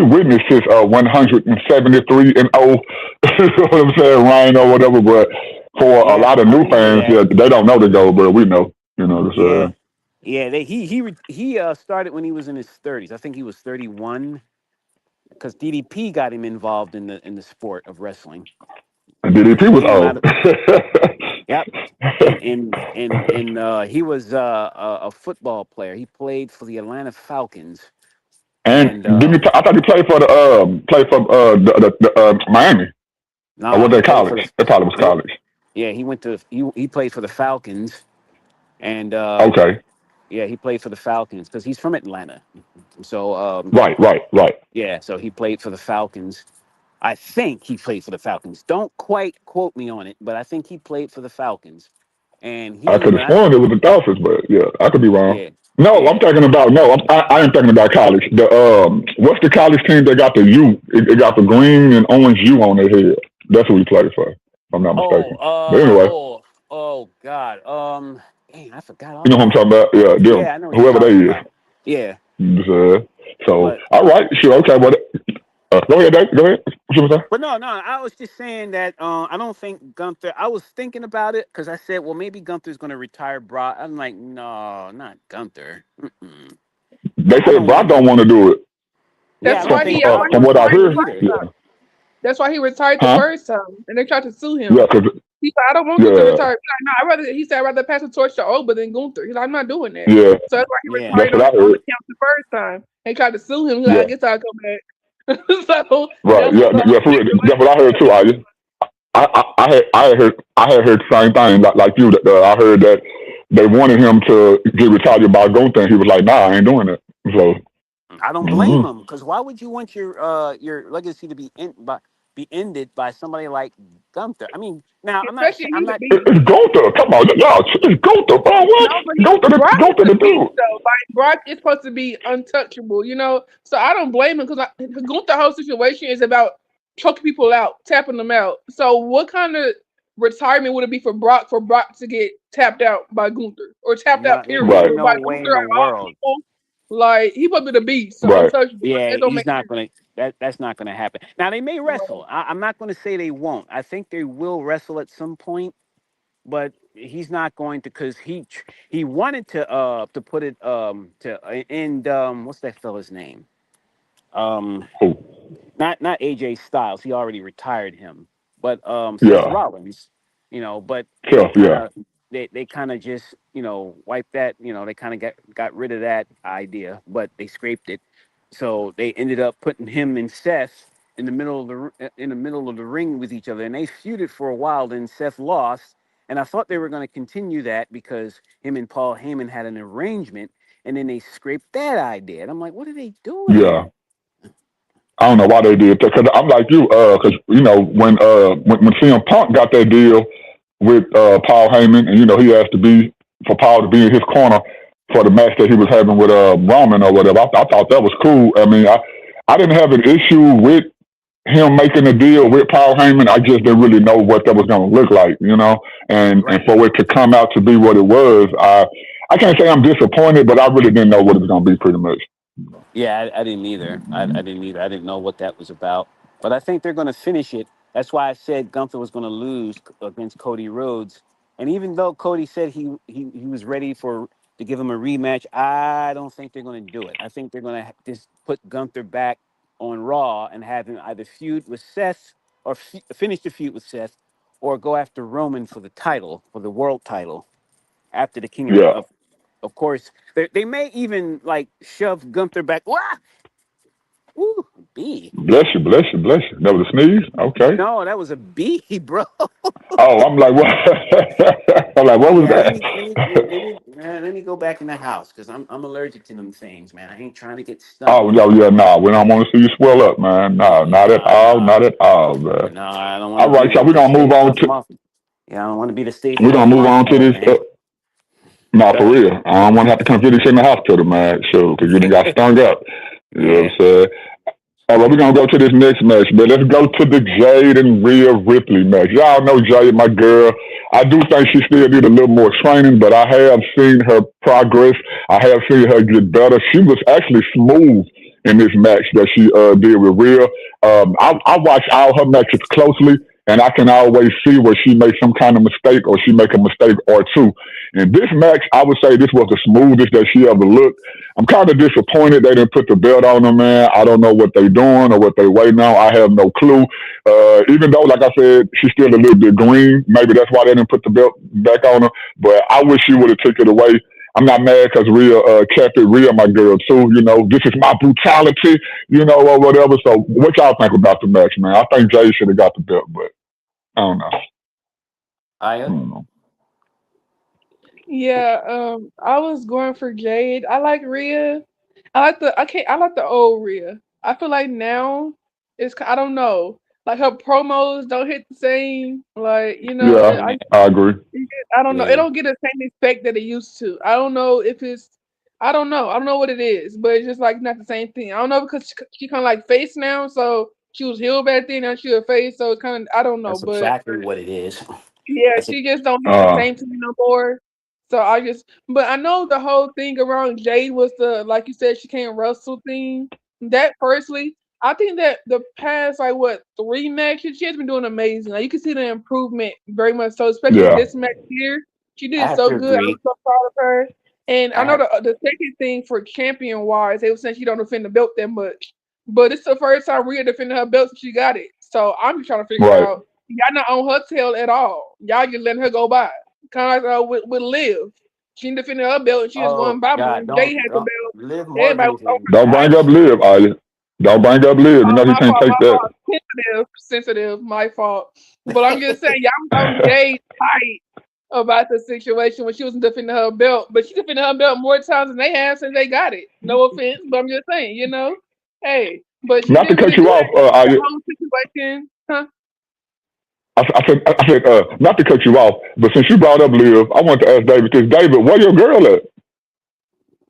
witnessed his 173 and 0, you know what I'm saying, reign or whatever. But for a Yeah, lot of I new remember fans, that. yeah, they don't know the Goldberg. We know, you know what I'm Yeah, saying. yeah. He started when he was in his 30s. I think he was 31 because DDP got him involved in the sport of wrestling. And DDP was He came out old. of yep, and he was a football player. He played for the Atlanta Falcons, And and I thought he played for Miami. Or nah, was he that played for college? the That probably was nope. college. Yeah, he played for the Falcons, and Okay. yeah, he played for the Falcons because he's from Atlanta. So Right. yeah, so he played for the Falcons. I think he played for the Falcons. Don't quite quote me on it, but I think he played for the Falcons. And I he, could when have I sworn it was the Dolphins, but yeah, I could be wrong. yeah, No, I'm yeah. talking about no. I ain't thinking about college. The what's the college team that got the U? It got the green and orange U on their head. That's who he played for. If I'm not Oh, mistaken. But anyway, oh God. Dang, I forgot you all know who I'm about talking that. about? Yeah, them. Yeah, I know what you're Whoever they talking is. about. Yeah, So, but all right, sure, okay. But go ahead, Dave. Go ahead. What you want to say? no. I was just saying that I don't think Gunther. I was thinking about it because I said, well, maybe Gunther's going to retire Brock. I'm like, no, not Gunther. Mm-mm. They I said don't Brock want don't him. want to do it. Yeah, I that's don't why think he that's why Brock he From wants what to I retired do the it heard, first either. yeah, time. That's why he retired the huh? first time, and they tried to sue Yeah, him. cause He said, "I don't want Gunther to yeah, retire." He's like, no, he said, "I'd rather pass the torch to Oba than Gunther." He's like, "I'm not doing that." yeah, So that's why he Yeah. that's retired what I on the heard. count the first time. They tried to sue him. He's like, "I Yeah, guess I'll come back." So right. that's Yeah, what the yeah. For real. That's what I heard too. I had heard the same thing like you. That I heard that they wanted him to get retired by Gunther, and he was like, "Nah, I ain't doing it." So, I don't blame mm-hmm. him because why would you want your legacy to be ended by somebody like Gunther? I mean, now especially I'm he's a not beast. It's Gunther. Come on, y'all. It's Gunther, bro. No, What? but Brock is Gunther a the beast dude. though. Like Brock is supposed to be untouchable, you know. So I don't blame him because Gunther whole situation is about choking people out, tapping them out. So what kind of retirement would it be for Brock to get tapped out by Gunther or tapped out period Right, or by no way Gunther in the out of all world. people? Like he supposed to be the beast, so right. untouchable. Like, Yeah, that don't he's make not sense. gonna. That's not gonna happen. Now they may wrestle. I'm not gonna say they won't. I think they will wrestle at some point, but he's not going to because he wanted to put it to end what's that fella's name? Um, Oh, not AJ Styles. He already retired him, but Seth yeah. Rollins. But they Tough, kind yeah. of they kind of just wiped that. They kind of got rid of that idea, but they scraped it. So they ended up putting him and Seth in the middle of the ring with each other, and they feuded for a while. Then Seth lost, and I thought they were going to continue that because him and Paul Heyman had an arrangement, and then they scraped that idea. And I'm like, what are they doing here? Yeah. I don't know why they did that. Cause I'm like you, cause when CM Punk got that deal with Paul Heyman, and he asked to be for Paul to be in his corner for the match that he was having with Roman or whatever. I thought that was cool. I mean, I didn't have an issue with him making a deal with Paul Heyman. I just didn't really know what that was going to look like, and Right. for it to come out to be what it was, I can't say I'm disappointed, but I really didn't know what it was going to be pretty much. Yeah, I didn't either. I didn't either. I didn't know what that was about. But I think they're going to finish it. That's why I said Gunther was going to lose against Cody Rhodes. And even though Cody said he was ready to give him a rematch, I don't think they're going to do it. I think they're going to just put Gunther back on Raw and have him either feud with Seth or finish the feud with Seth, or go after Roman for the title, for the world title, after the King Yeah. of course, they may even like shove Gunther back. Wah! Ooh, B. Bless you, bless you, bless you. That was a sneeze? Okay. No, that was a B, bro. Oh, I'm like, what? I'm like, what was Yeah, that? let me go back in the house because I'm allergic to them things, man. I ain't trying to get Oh, stung. no, yeah, nah. We don't want to see you swell up, man. No, not at Nah, all, nah, not at all, man. no. I don't want All to be right, so the we're gonna stay move on puft to Mark. Yeah, I don't want to be the stay we're gonna puft move on to Marshmallow, this. man. Nah, Go for ahead. real. I don't want to have to come finish in the hospital, man. Sure, because you done got stung up. You know what Yeah. I'm saying? All right, we're gonna go to this next match, but let's go to the Jade and Rhea Ripley match. Y'all know Jade, my girl. I do think she still need a little more training, but I have seen her progress. I have seen her get better. She was actually smooth in this match that she did with Rhea. I watch all her matches closely, and I can always see where she makes some kind of mistake or she make a mistake or two. In this match, I would say this was the smoothest that she ever looked. I'm kind of disappointed they didn't put the belt on her, man. I don't know what they doing or what they waiting on. I have no clue. Even though, like I said, she's still a little bit green. Maybe that's why they didn't put the belt back on her. But I wish she would have took it away. I'm not mad because Rhea kept it. Rhea, my girl, too. This is my brutality, or whatever. So what y'all think about the match, man? I think Jay should have got the belt, but I don't know. I Aya. don't know. Yeah, I was going for Jade. I like Rhea. I like the old Rhea. I feel like now I don't know. Like her promos don't hit the same. Like, Yeah, Yeah. I agree. I don't know. It Yeah. don't get the same effect that it used to. I don't know if it's I don't know. I don't know what it is, but it's just like not the same thing. I don't know because she kind of like face now, so she was heel back then, now she a face, so it's kind of I don't know, That's but exactly what it is. yeah, That's a, she just don't hit the Uh, same to me no more. So but I know the whole thing around Jade was the like you said she can't wrestle thing. That personally, I think that the past like what 3 matches she has been doing amazing. Like you can see the improvement very much so, especially yeah, this match here. She I did have so to good. I was agree. so proud of her. And I I know have, the second thing for champion wise, they were saying she don't defend the belt that much, but it's the first time Rhea defended her belt since she got it. So I'm just trying to figure right. out y'all not on her tail at all. Y'all just letting her go by. Kind of like with Liv. She defended her belt and she just oh going by. But God, when Jay had the don't belt, Live everybody was Morgan. over. Don't bring up Liv, Aya. Don't bring up Liv. You Oh, know he can't take my that. fault. Sensitive, my fault. But I'm just saying, y'all was on Jay tight about the situation when she was defending her belt. But she defended her belt more times than they have since they got it. No offense, but I'm just saying, Hey, but she Not to did cut really you good. off, The Aya. whole situation, huh? I said, not to cut you off, but since you brought up Liv, I want to ask David this. David, where your girl at?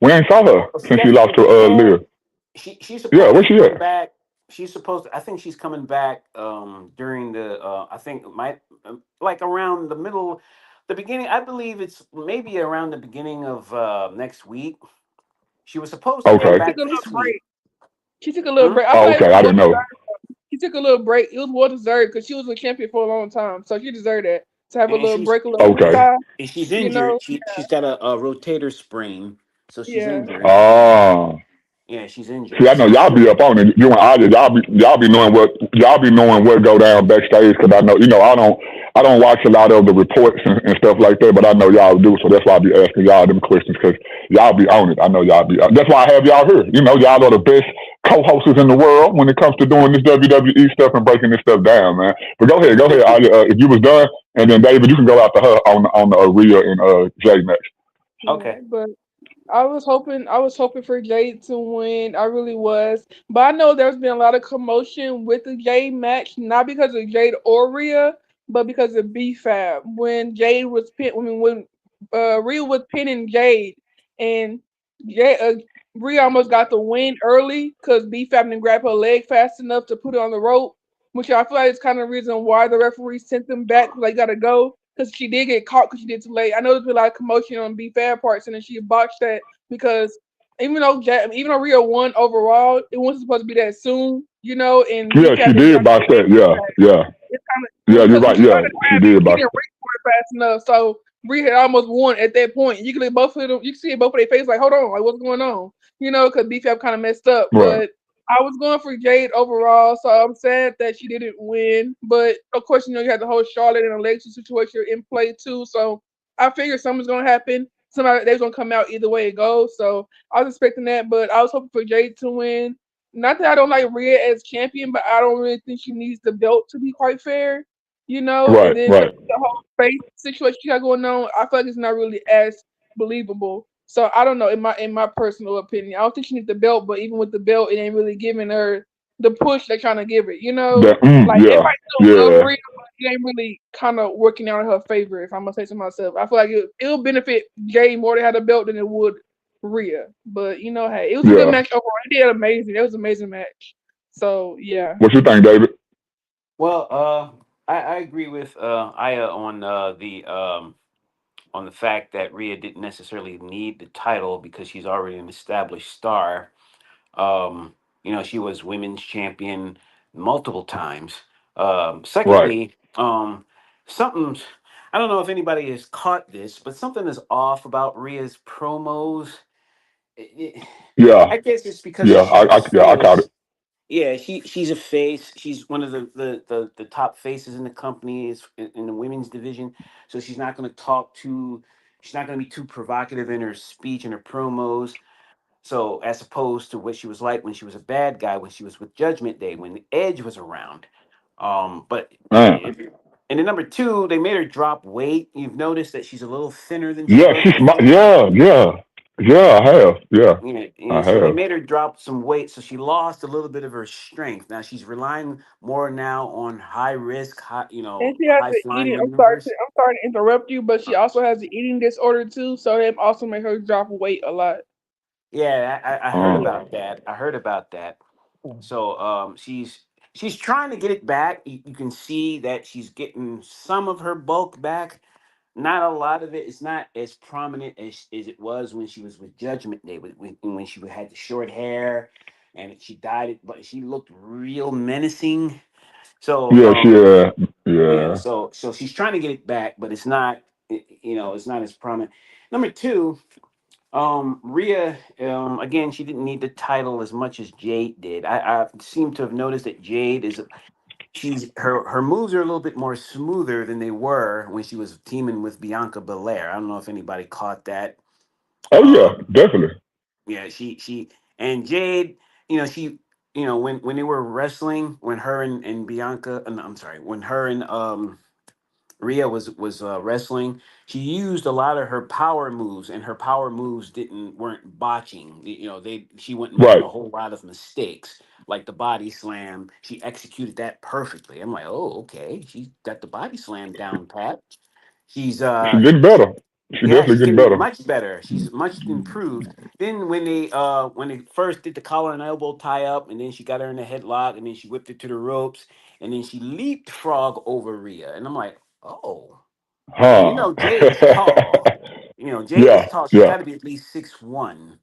We ain't saw her since she lost Stephanie to McMahon. Liv. She's Yeah, supposed where to she come at? back. She's supposed to, I think she's coming back during the I think it might like around the middle, the beginning. I believe it's maybe around the beginning of next week. She was supposed to Yeah, come Okay. she took back a little this week. break. She took a little Hmm? break. I feel Oh, like it okay. was I well didn't know. deserved. She took a little break. It was well deserved because she was a champion for a long time, so she deserved that to have a And little she's break, a little and, Okay. time. and she's You injured. know, She's got a rotator sprain, so she's yeah. injured. Oh. Yeah, she's See, injured. I know y'all So be up on it. You and Aya, y'all be knowing what go down backstage because I know I don't. I don't watch a lot of the reports and stuff like that, but I know y'all do, so that's why I be asking y'all them questions because y'all be on it. I know y'all be. That's why I have y'all here. You know, y'all are the best co-hosts in the world when it comes to doing this WWE stuff and breaking this stuff down, man. But go ahead. If you was done, and then David, you can go after her on the Rhea and Jay match. Yeah, Okay. but I was hoping for Jade to win. I really was. But I know there's been a lot of commotion with the Jade match, not because of Jade or Rhea, but because of BFAB. When Jade was pin when Rhea was pinning Jade and Jade, Rhea almost got the win early because BFAB didn't grab her leg fast enough to put her on the rope, which I feel like is kind of the reason why the referee sent them back. Like, gotta go because she did get caught because she did too late. I know there's been a lot of commotion on B Fab parts, and then she botched that because even though Rio won overall, it wasn't supposed to be that soon, and B Yeah, she Fab didn't did grab box the leg that. Yeah, fast. yeah, It's kind of yeah. You're because when right. she tried Yeah, to she grab it, did she box didn't it. reach for it fast enough. So Rhea had almost won at that point. You could both of them. You can see it both of their faces, like, hold on, like what's going on? Because B Fab kind of messed up, Right. but. I was going for Jade overall, so I'm sad that she didn't win. But of course, you had the whole Charlotte and Alexa situation in play too. So I figured something's gonna happen. Somebody they're gonna come out either way it goes. So I was expecting that, but I was hoping for Jade to win. Not that I don't like Rhea as champion, but I don't really think she needs the belt to be quite fair. Right. And then Right. the whole face situation she got going on, I feel like it's not really as believable. So I don't know. In my personal opinion, I don't think she needs the belt, but even with the belt, it ain't really giving her the push they're trying to give it. That. Like Yeah. everybody still love Yeah. Rhea, but it ain't really kind of working out in her favor. If I'm gonna say so myself, I feel like it'll benefit Jay more to have the belt than it would Rhea. But hey, it was a good Yeah. match overall. It did amazing. It was an amazing match. So yeah. What you think, David? Well, I agree with Aya on the fact that Rhea didn't necessarily need the title because she's already an established star. She was women's champion multiple times. Right. Secondly, something I don't know if anybody has caught this, but something is off about Rhea's promos. It- Yeah. I guess it's because Yeah. she's a Yeah. I caught it. face. Yeah, she's a face. She's one of the top faces in the company is in the women's division. So she's not going to be too provocative in her speech and her promos. So as opposed to what she was like when she was a bad guy, when she was with Judgment Day, when Edge was around. But Man. and then number two, they made her drop weight. You've noticed that she's a little thinner than she Yeah. was She's smart. before. Yeah. Yeah. Yeah. I have. Yeah. I So they have. made her drop some weight, so she lost a little bit of her strength. Now she's relying more now on high risk, And she has high the flying eating. maneuvers. I'm sorry to interrupt you, but Uh, she also has the eating disorder too. So that also made her drop weight a lot. Yeah, I heard Uh, about that. I heard about that. So she's trying to get it back. You can see that she's getting some of her bulk back. Not a lot of it. It's not as prominent as it was when she was with Judgment Day, when she had the short hair and she dyed it, but she looked real menacing. So yeah. She. yeah, Yeah. so she's trying to get it back, but it's not it's not as prominent. Number two, Rhea, again, she didn't need the title as much as Jade did. I seem to have noticed that Jade is she's her moves are a little bit more smoother than they were when she was teaming with Bianca Belair. I don't know if anybody caught that. Oh yeah. Um, Definitely. yeah, she and Jade, she when they were wrestling, when her and Bianca, no, I'm sorry, when her and Rhea was wrestling, she used a lot of her power moves, and her power moves weren't botching. She wasn't making Right. a whole lot of mistakes, like the body slam. She executed that perfectly. I'm like, oh, okay, she got the body slam down pat. She's She getting better. She yeah, definitely she's getting getting better. much better. She's much improved. Then when they first did the collar and elbow tie up, and then she got her in a headlock, and then she whipped it to the ropes, and then she leapfrog over Rhea, and I'm like, oh. And Huh. Jade is tall. Jade is Yeah. tall. She's Yeah. got to be at least 6'1",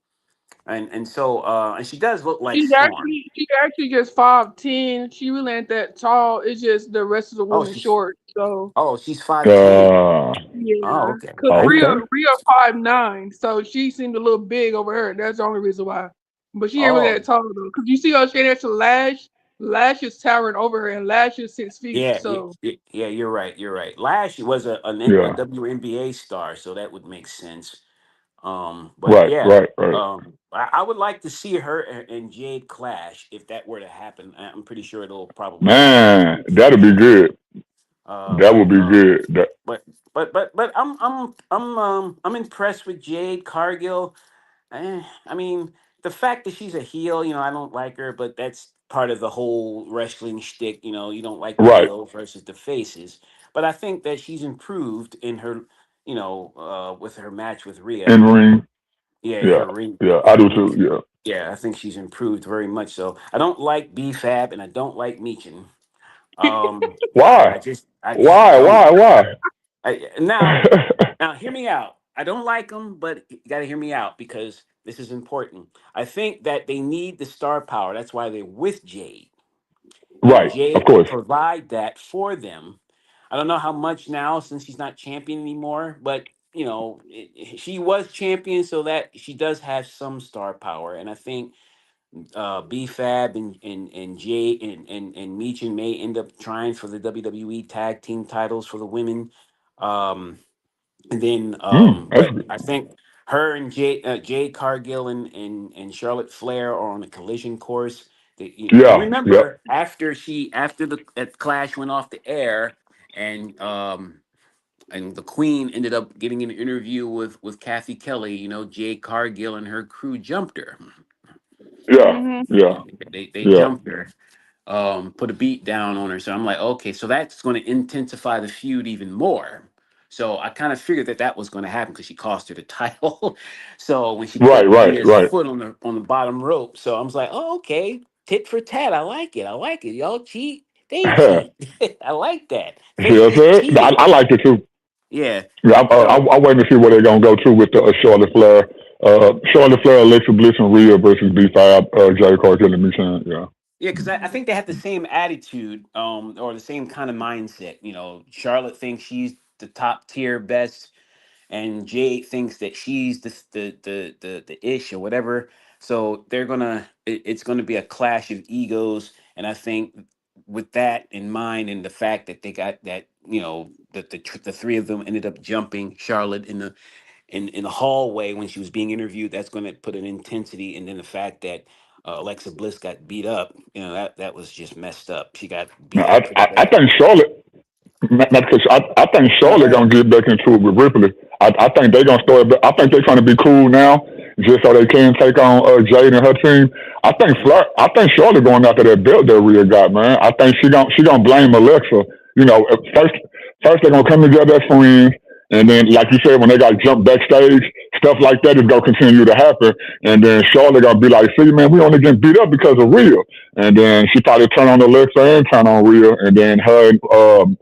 and so and she does look like She's Storm. actually just 5'10". She really ain't that tall. It's just the rest of the Oh, women short. So she's 5'10". Uh. Oh, yeah, okay. because I didn't Rhea know. Okay. Rhea 5'9", so she seemed a little big over her. That's the only reason why. But she ain't really Oh, that tall though. Cause you see her standing next to Lash. Lash is towering over her, and Lash is 6 feet. Yeah, yeah, So yeah, you're right. You're right. Lash was a Yeah. WNBA star, so that would make sense. But Right. yeah, Right. Right. I would like to see her and Jade clash if that were to happen. I'm pretty sure it'll probably happen Man, that'll be eventually. good. That But would be good. That but but I'm impressed with Jade Cargill. I mean, the fact that she's a heel, I don't like her, but that's part of the whole wrestling shtick. You don't like the right. heel versus the faces. But I think that she's improved in her, with her match with Rhea. In ring. Yeah, in Yeah. her ring, Yeah. in I her do ring. too. Yeah. Yeah, I think she's improved very much. So I don't like BFAB and I don't like Meechin. Yeah, Why? I just Why? don't. Why? Why? Now, hear me out. I don't like them, but you got to hear me out because this is important. I think that they need the star power. That's why they're with Jade, and right. Of Jade will course. provide that for them. I don't know how much now since she's not champion anymore, but she was champion, so that she does have some star power, and I think BFAB and Jay and Meechin may end up trying for the WWE tag team titles for the women. Um, and then, That's but I think her and Jay Cargill and Charlotte Flair are on a collision course. You yeah. Yep. remember after the Clash went off the air and the Queen ended up getting an interview with Kathy Kelly. Jay Cargill and her crew jumped her. Yeah. hmm Yeah. They Yeah. jumped her, put a beat down on her. So I'm like, okay, so that's going to intensify the feud even more. So I kind of figured that that was going to happen because she cost her the title. So when she Right. put Right. Rhea's Right. foot on the bottom rope, so I was like, oh, okay, tit for tat. I like it. I like it. Y'all cheat, they See cheat. I like that. what I'm Faces saying? I cheating. like it too. Yeah. Yeah, So I'm waiting to see where they're gonna go to with the Charlotte Flair, Alexa Bliss and Rhea versus B5, Jay Cargill and Michin. Yeah. yeah, because I think they have the same attitude, or the same kind of mindset. Charlotte thinks she's the top tier best, and Jade thinks that she's the ish or whatever. So it's gonna be a clash of egos, and I think with that in mind, and the fact that they got that, that the three of them ended up jumping Charlotte in the hallway when she was being interviewed, that's going to put an intensity, and then the fact that Alexa Bliss got beat up, that was just messed up. She got Now, beat up pretty I bad. think Charlotte. Because I think No, go Charlotte gonna ahead. get back into it with Ripley. I think they gonna start. I think they're trying to be cool now, just so they can take on Jade and her team. Mhm. I think Charlotte going after that belt that Rhea got, man. I think she gonna blame Alexa. You know, first they're gonna come together as friends, and then like you said, when they got jumped backstage, stuff like that is gonna continue to happen. And then Charlotte gonna be like, "See, man, we only get beat up because of Rhea." And then she probably turn on Alexa and turn on Rhea, and then her and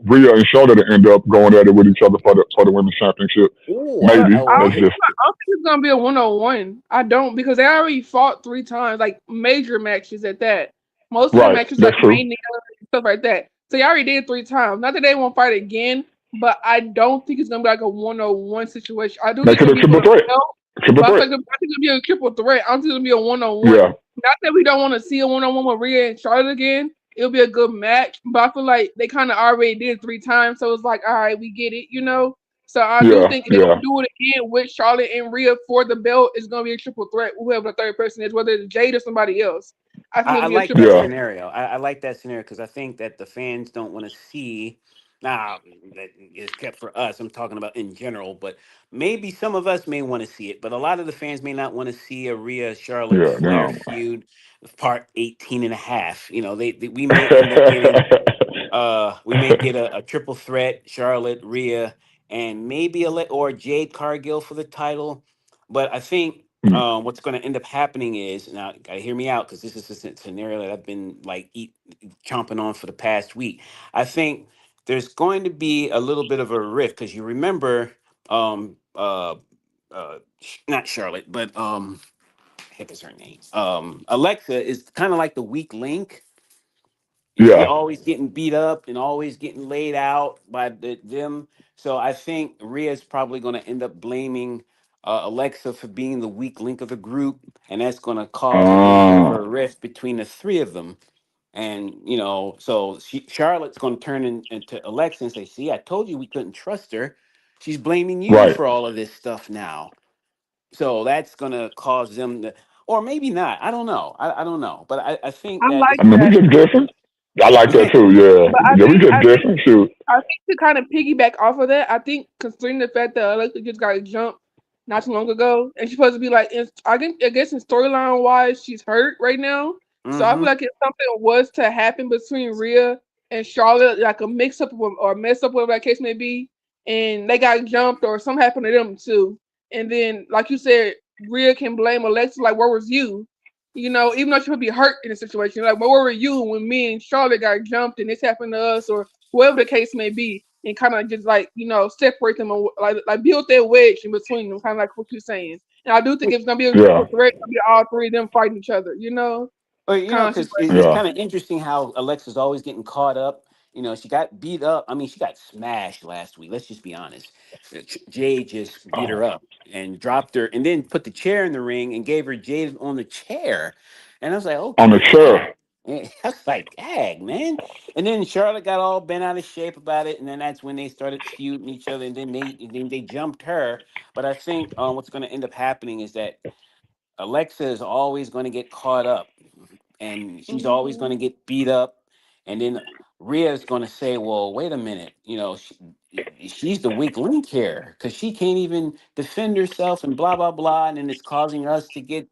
Rhea and Charlotte end up going at it with each other for the women's championship. Ooh, But Maybe I I want to don't that's think hit. just it's I don't think it's gonna be a 1-on-1. I don't because they already fought 3 times, like major matches at that. Most of the right. matches That's like true. Mania and stuff like that. So they already did 3 times. Not that they won't fight again, but I don't think it's gonna be like a 1-on-1 situation. I do think Make it's it gonna a be for triple the threat. belt, Triple but threat. I think it'll be a triple threat. I don't think it'll be a 1-on-1. Yeah. Not that we don't want to see a 1-on-1 with Rhea and Charlotte again. It'll be a good match, but I feel like they kind of already did it 3 times, so it's like, all right, we get it. So I do Yeah. think they're Yeah. gonna do it again with Charlotte and Rhea for the belt. It's gonna be a triple threat, whoever the third person is, whether it's Jade or somebody else. I think I it'll be a like triple that Yeah. threat. scenario. I like that scenario because I think that the fans don't want to see. Now that is kept for us. I'm talking about in general, but maybe some of us may want to see it, but a lot of the fans may not want to see a Rhea Charlotte Yeah. Flair Now. feud part 18 and a half. We may end up getting we may get a triple threat, Charlotte, Rhea, and maybe or Jade Cargill for the title. But I think what's going to end up happening is, now gotta hear me out because this is a scenario that I've been like chomping on for the past week. I think there's going to be a little bit of a rift because you remember, not Charlotte, but heck is her name? Alexa is kind of like the weak link. She yeah. always getting beat up and always getting laid out by them. So I think Rhea's probably going to end up blaming Alexa for being the weak link of the group, and that's going to cause a little bit of Uh, a rift between the three of them. And so Charlotte's going to turn into Alexa and say, "See, I told you we couldn't trust her. She's blaming you Right. for all of this stuff now." So that's going to cause them to, or maybe not. I don't know. I don't know. But I think I that like I mean, we that, just different. I like that it's, too. Yeah, but I yeah, we think just I think different. Shoot. I think to kind of piggyback off of that, I think considering the fact that Alexa just got jumped not too long ago, and she's supposed to be like, I guess in storyline wise, she's hurt right now. So I feel mm-hmm. like if something was to happen between Rhea and Charlotte, like a mix up or mess up, whatever that case may be, and they got jumped or something happened to them too, and then like you said, Rhea can blame Alexa, like where was you? Even though she would be hurt in the situation, like where were you when me and Charlotte got jumped and this happened to us, or whatever the case may be, and kind of just like separate them, like build that wedge in between them, kind of like what you're saying. And I do think it's gonna be a Yeah, triple threat. It's gonna be all three of them fighting each other. But Kind of because situation. it's yeah. kind of interesting how Alexa's always getting caught up. She got beat up. I mean, she got smashed last week. Let's just be honest. Jade just beat her up and dropped her, and then put the chair in the ring and gave her Jade on the chair. And I was like, On the okay, wow. chair. I was like, dang, man. And then Charlotte got all bent out of shape about it, and then that's when they started feuding each other, and then they jumped her. But I think what's going to end up happening is that Alexa is always going to get caught up, and she's always Hmm. going to get beat up, and then Rhea is going to say, well, wait a minute, she's the weak link here because she can't even defend herself and blah blah blah, and then it's causing us to get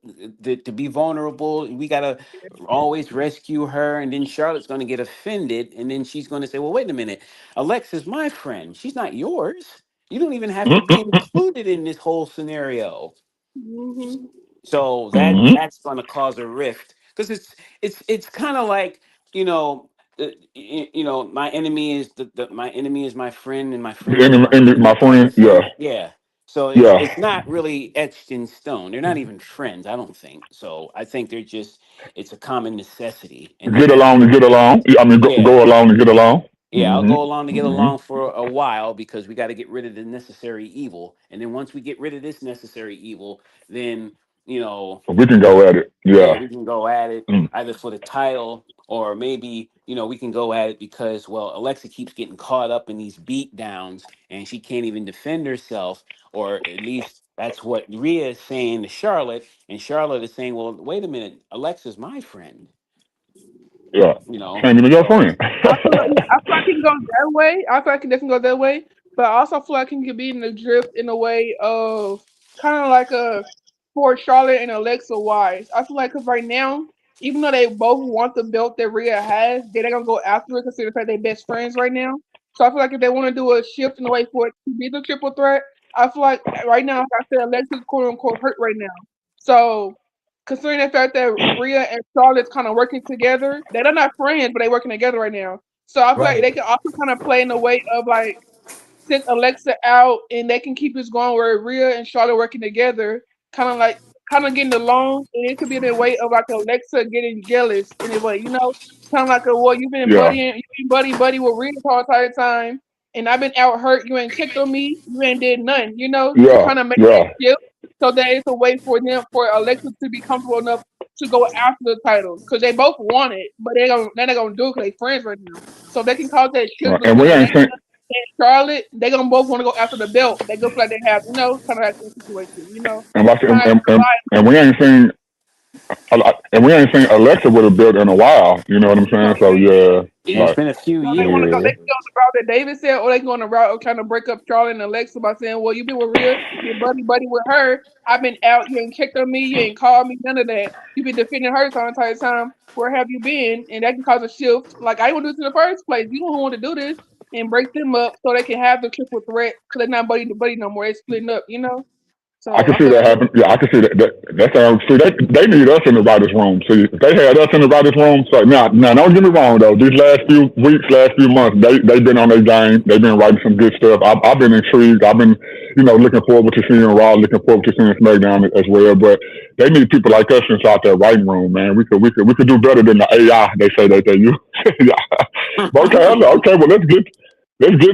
to be vulnerable. We got to always rescue her, and then Charlotte's going to get offended, and then she's going to say, well, wait a minute, Alexa's my friend, she's not yours. You don't even have to be included in this whole scenario. Hmm. So Mm-hmm. that's going to cause a rift because it's kind of like my enemy is my enemy is my friend, and my friend is my And enemy my type friend. of Yeah, thing. Yeah. So it's yeah. it's not really etched in stone. They're not even friends, I don't think. So I think they're just it's a common necessity, and then Get that's along to what. get along. I mean, Yeah. go along to get along. Yeah, I'll Mm-hmm. go along to get Mm-hmm. along for a while because we got to get rid of the necessary evil. And then once we get rid of this necessary evil, then, you know, We can go at it. yeah, Yeah. we can go at it Mm. either for the title or maybe, we can go at it because, well, Alexa keeps getting caught up in these beat downs and she can't even defend herself, or at least that's what Rhea is saying to Charlotte. And Charlotte is saying, well, wait a minute, Alexa's my friend, Yeah. Can't even your so. friend. I feel like it can go that way. I feel like it definitely go that way. But I also feel like it can be in the drift in a way of kind of like a for Charlotte and Alexa wise. I feel like because right now, even though they both want the belt that Rhea has, they're not gonna go after it considering the fact they're best friends right now. So I feel like if they want to do a shift in the way for it to be the triple threat, I feel like right now, like I said, Alexa's quote unquote hurt right now. So considering the fact that Rhea and Charlotte's kind of working together, they're not friends, but they're working together right now. So I feel like they Right. can also kind of play in the way of like send Alexa out and they can keep this going where Rhea and Charlotte working together, kind of like kind of getting along, and it could be in a way of like Alexa getting jealous in a way, kind of like well, Yeah. you've been buddy with Rhea the whole entire time, and I've been out hurt. You ain't checked on me, you ain't did nothing, to Yeah. kind of make that Yeah. shift. So that it's a way for Alexa to be comfortable enough to go after the titles because they both want it, but they're not gonna do it because they friends right now. So they can cause that shift Right. And we between ain't Alexa seen. and Charlotte. They gonna both want to go after the belt. They go feel like they have, kind of like that situation, And, watch, kind of like and we ain't seen. And we ain't seen Alexa with a build in a while. You know what I'm saying? So right. yeah. Yeah, it's Like been a few They want to go. They years. can go the route that David said, or they can go on the route of trying to break up Charlotte and Alexa by saying, "Well, you've been with Rhea, you've been buddy with her. I've been out. You ain't checked on me. You ain't called me. None of that. You've been defending her the entire time. Where have you been?" And that can cause a shift. Like I didn't want to do this in the first place. You don't want to do this and break them up so they can have the triple threat because they're not buddy to buddy no more. They're splitting up. I So can I see feel that like happen. Yeah, I can see that. That sounds. See, they need us in the writers' room. See, if they had us in the writers' room. So now, don't get me wrong though. These last few weeks, last few months, they've been on their game. They've been writing some good stuff. I've been intrigued. I've been, looking forward to seeing Raw, looking forward to seeing SmackDown as well. But they need people like us inside that writing room, man. We could do better than the AI they say that they use. Yeah. But okay, okay. Well, let's get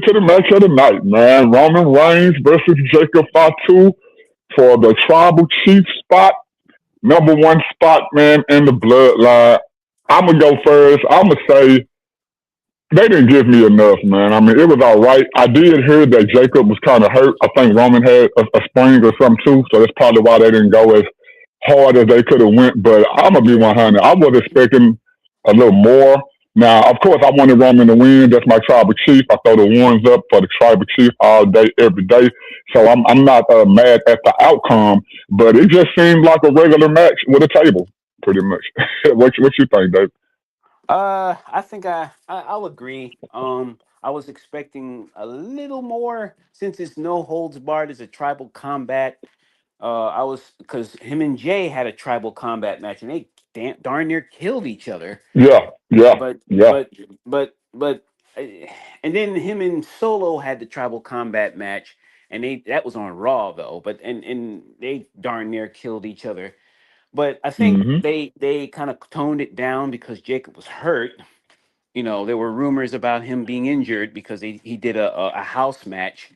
to the match of the night, man. Roman Reigns versus Jacob Fatu for the tribal chief spot, number one spot, man, in the bloodline. I'm gonna go first. I'm gonna say they didn't give me enough, man. I mean, it was all right. I did hear that Jacob was kind of hurt. I think Roman had a sprain or something too, so that's probably why they didn't go as hard as they could have went. But I'm gonna be 100. I was expecting a little more. Now, of course, I wanted Roman to win. That's my tribal chief. I throw the ones up for the tribal chief all day, every day. So I'm not mad at the outcome, but it just seemed like a regular match with a table, pretty much. What you think, Dave? I think I'll agree. I was expecting a little more since it's no holds barred as a tribal combat. I was because him and Jay had a tribal combat match and they darn near killed each other. Yeah, yeah, But yeah, but but and then him and Solo had the tribal combat match and they that was on Raw though. But and they darn near killed each other. But I think hmm they kind of toned it down because Jacob was hurt. You know, there were rumors about him being injured because he did a house match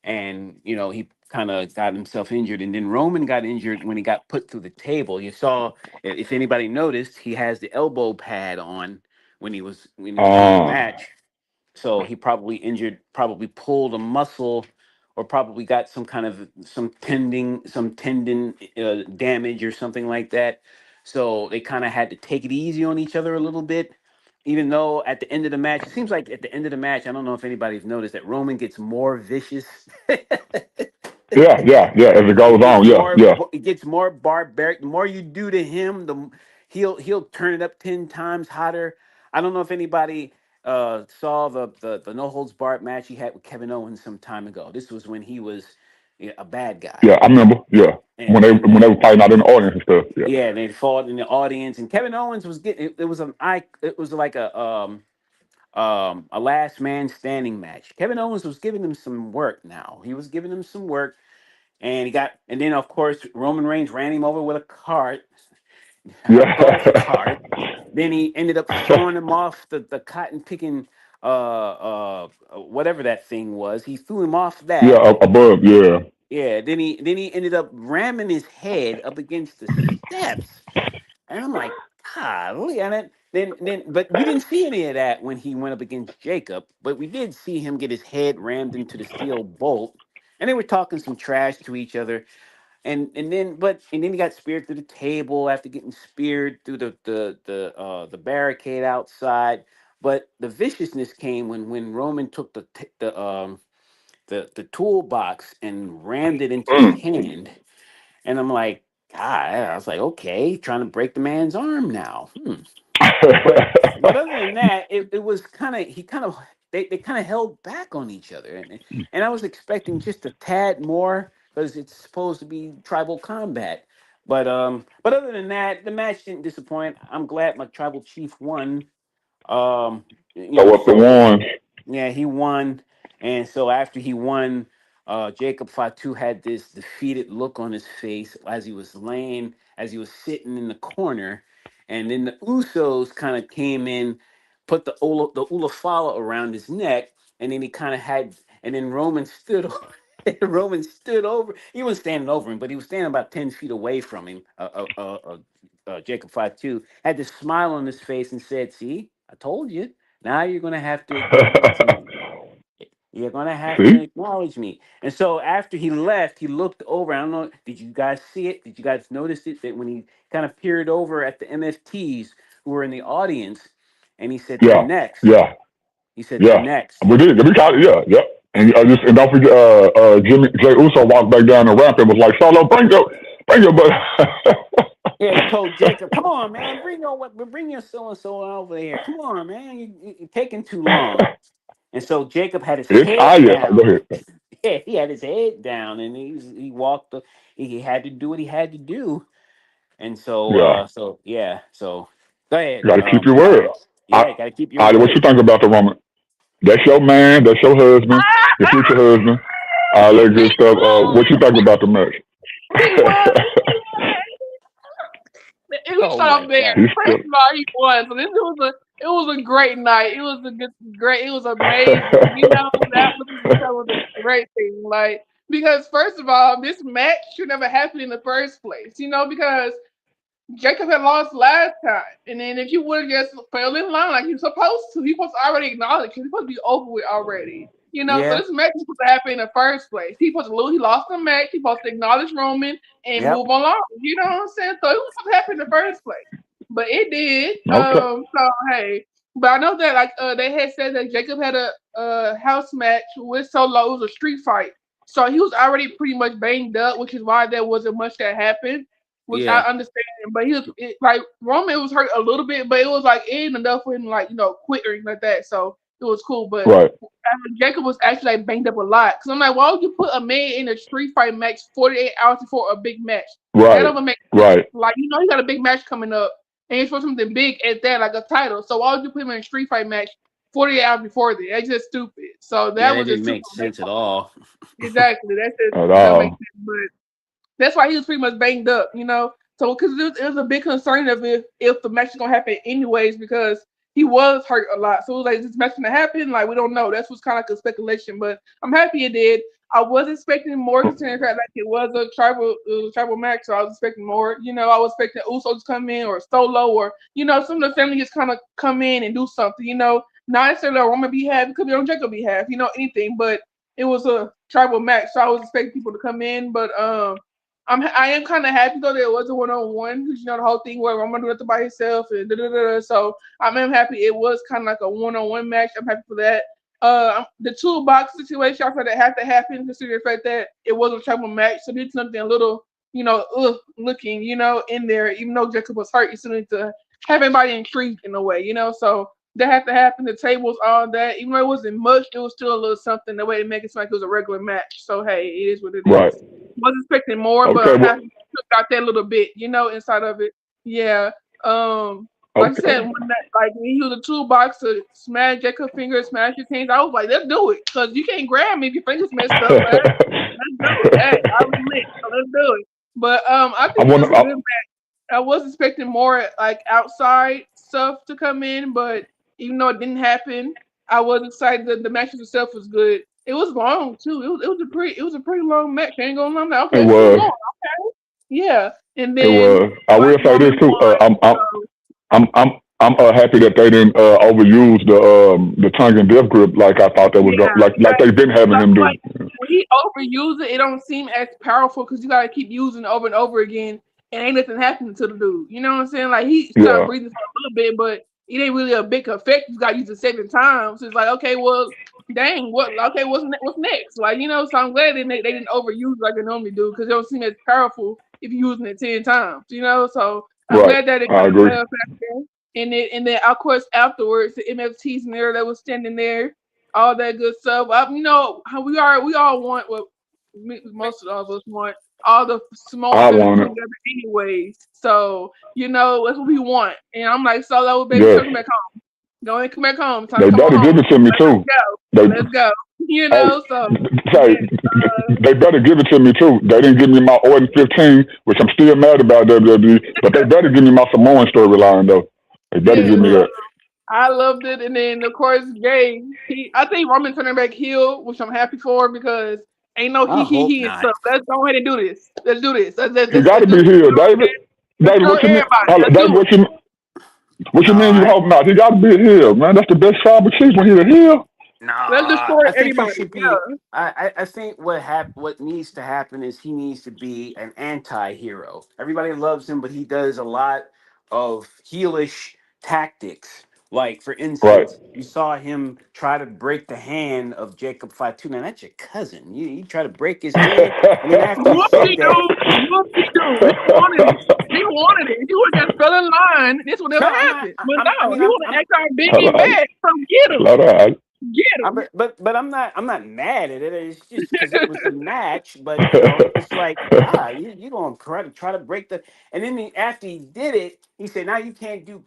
and you know he kind of got himself injured, and then Roman got injured when he got put through the table. You saw, if anybody noticed, he has the elbow pad on when he was doing the uh, match. So he probably injured, probably pulled a muscle, or probably got some kind of some tendon damage or something like that. So they kind of had to take it easy on each other a little bit. Even though at the end of the match, it seems like at the end of the match, I don't know if anybody's noticed that Roman gets more vicious. yeah, yeah, yeah. As it He goes gets on, yeah, more yeah, it gets more barbaric. The more you do to him, he'll turn it up 10 times hotter. I don't know if anybody saw the no holds barred match he had with Kevin Owens some time ago. This was when he was, yeah, a bad guy, yeah. I remember, yeah, and and when they and were fighting out in the audience and stuff. Yeah, yeah, they fought in the audience, and Kevin Owens was getting it, it was like a last man standing match. Kevin Owens was giving him some work. Now he was giving him some work, and and then of course Roman Reigns ran him over with a cart, a golf yeah, cart. Then he ended up throwing him off the cotton picking whatever that thing was. He threw him off yeah. that. Above, yeah, Yeah. Then he ended up ramming his head up against the steps. And I'm like, golly. And then, but we didn't see any of that when he went up against Jacob. But we did see him get his head rammed into the steel bolt. And they were talking some trash to each other. And then he got speared through the table after getting speared through the barricade outside. But the viciousness came when Roman took the toolbox and rammed it into his mm. hand. And I'm like, God, I was like, okay, trying to break the man's arm now. But other than that, it was kind of he kind of they kind of held back on each other, and I was expecting just a tad more because it's supposed to be tribal combat. But other than that, the match didn't disappoint. I'm glad my tribal chief won. You know, Throw up the so ones. yeah, he won, and so after he won, Jacob Fatu had this defeated look on his face as he was sitting in the corner, and then the Usos kind of came in, put the Ulafala around his neck, and then he kind of had, and then Roman stood. Roman stood over. He was standing over him, but he was standing about 10 feet away from him. Jacob Fatu had this smile on his face and said, "See, I told you. Now you're going to have to acknowledge me. You're going to have to See, acknowledge me." And so after he left, he looked over. I don't know. Did you guys see it? Did you guys notice it? That when he kind of peered over at the MFTs who were in the audience, and he said, "They're yeah, next." yeah, He said, "They're yeah. next." We did. We got it. Yeah, yeah. And and don't forget, Jimmy Jay Uso walked back down the ramp and was like, "Solo, bring your butt." Yeah, he told Jacob, "Come on, man, bring your so and so over here. Come on, man, you're taking too long." And so Jacob had his It's head Aya. Go down. ahead. Yeah, he had his head down, and he walked. He had to do what he had to do, and so Yeah, so go you ahead, got to keep your word. Aya. I, Yeah, got to keep your Aya, what you word. think about the woman? That's your man. That's your husband. Your future husband. All that He good stuff. won. What you think about the match? He won. It was Oh so my there. God. He's First still. of all, he won. So this was a great night. It was a good great. It was amazing. That was a great thing. Like because first of all, this match should never happen in the first place. Because Jacob had lost last time, and then if you would have just fell in line like you're supposed to, you supposed to already acknowledge because you're supposed to be over with already. You know, so Yeah. this match was supposed to happen in the first place. He supposed to lose. He lost the match. He supposed to acknowledge Roman and Yep. move along. You know what I'm saying? So it was supposed to happen in the first place, but it did. Okay. So hey, but I know that like they had said that Jacob had a house match with Solo. It was a street fight, so he was already pretty much banged up, which is why there wasn't much that happened, which I Yeah. understand. But like Roman was hurt a little bit, but it was like it ain't enough for him to, like quit or anything like that. So it was cool. But Right. Jacob was actually like banged up a lot. Cause I'm like, why would you put a man in a street fight match 48 hours before a big match? That Right. doesn't make sense. Right. Like he got a big match coming up, and he's for something big at that, like a title. So why would you put him in a street fight match 48 hours before that? That's just stupid. So Yeah, that that was just didn't stupid make on their sense at part. all. Exactly. That's just At it don't make all. sense. But that's why he was pretty much banged up. So because it was a big concern of if the match is gonna happen anyways because he was hurt a lot. So it was like, is this match gonna happen? Like we don't know. That's what's kind of like a speculation, but I'm happy it did. I was expecting more considering the fact like it was a tribal match, so I was expecting more. I was expecting Usos to come in or Solo or some of the family just kind of come in and do something. Not necessarily on Roman behalf, it could be on Jacob behalf. Anything, but it was a tribal match, so I was expecting people to come in, but I am kind of happy though that it was a 1-on-one because the whole thing where I'm gonna do nothing by himself and da da da. So I'm happy it was kind of like a 1-on-one match. I'm happy for that. The toolbox situation I felt that had to happen considering the fact that it was a tribal match, so did something a little looking in there. Even though Jacob was hurt, you still need to have everybody intrigued in a way. So that had to happen. The tables, all that. Even though it wasn't much, it was still a little something. The way they make it seem like it was a regular match. So hey, it is what it Right. is. Was expecting more, but Okay. I'm Well. happy you took out that little bit, inside of it. Yeah. Like I said, Okay. when he used the toolbox to smash Jacob fingers, smash his hands, I was like, let's do it. Because you can't grab me if your fingers messed up, man. Let's do it. Hey, I was lit, so let's do it. But I I think it want was a to. good match. I was expecting more like outside stuff to come in, but even though it didn't happen, I was excited that the match itself was good. It was long too. It was a pretty long match. I ain't gonna lie. I'm like, okay, It let's keep was. going. Yeah. And It then was. I will say this Roman too. won. So I'm happy that they didn't overuse the tongue and death grip like I thought they was going yeah, like they've been because having I him feel do. like when he overuses it, it don't seem as powerful because you gotta keep using it over and over again, and ain't nothing happening to the dude. You know what I'm saying? Like he started Yeah. breathing for a little bit, but it ain't really a big effect. You got to use it 7 times. It's like okay, well, dang, what? Okay, what's next? So I'm glad they didn't overuse it like they normally do because it don't seem as powerful if you're using it 10 times. So I'm Right. glad that it I kind of agree. clarified there. And then of course afterwards the MFTs in there that was standing there all that good stuff. How we all want what most of us want all the Samoan I family to want come it. together anyways. So that's what we want. And I'm like, Solo, baby, Yes. come back home. Go ahead, come back home. Time to They come on better give home. it to me too. Let's go. They Let's go. hey So say yeah, they better give it to me too. They didn't give me my Orton 15, which I'm still mad about WWE, but they better give me my Samoan storyline though. They better yeah. give me that. I loved it. And then of course Jay, I think Roman turning back heel, which I'm happy for because ain't no I hope he and not. stuff. Let's go ahead and do this. Let's do this. Let's let's, He let's, got let's to do be it. here, David. Let's David, show what you mean? everybody. Let's David, do it. what No, you mean? You hope not? He got to be here, man. That's the best tribal chief when he's a heel. no. Let's destroy I think he everybody. should be. Yeah. I think what needs to happen is he needs to be an anti-hero. Everybody loves him, but he does a lot of heelish tactics. Like for Right. instance, you saw him try to break the hand of Jacob Fatu. Now that's your cousin. You try to break his hand, and then after he Whoopsie said that, do. Whoopsie do. He wanted it. He wanted it. If he would have just fell in line, this would never no, I'm not. happen. But I no, mean, he want to act all big Hold and on. bad. So get him. Slow down. Get him. but I'm not mad at it. It's just because it was the match. But it's like you gonna try to break the. And then after he did it, he said, "Now you can't do."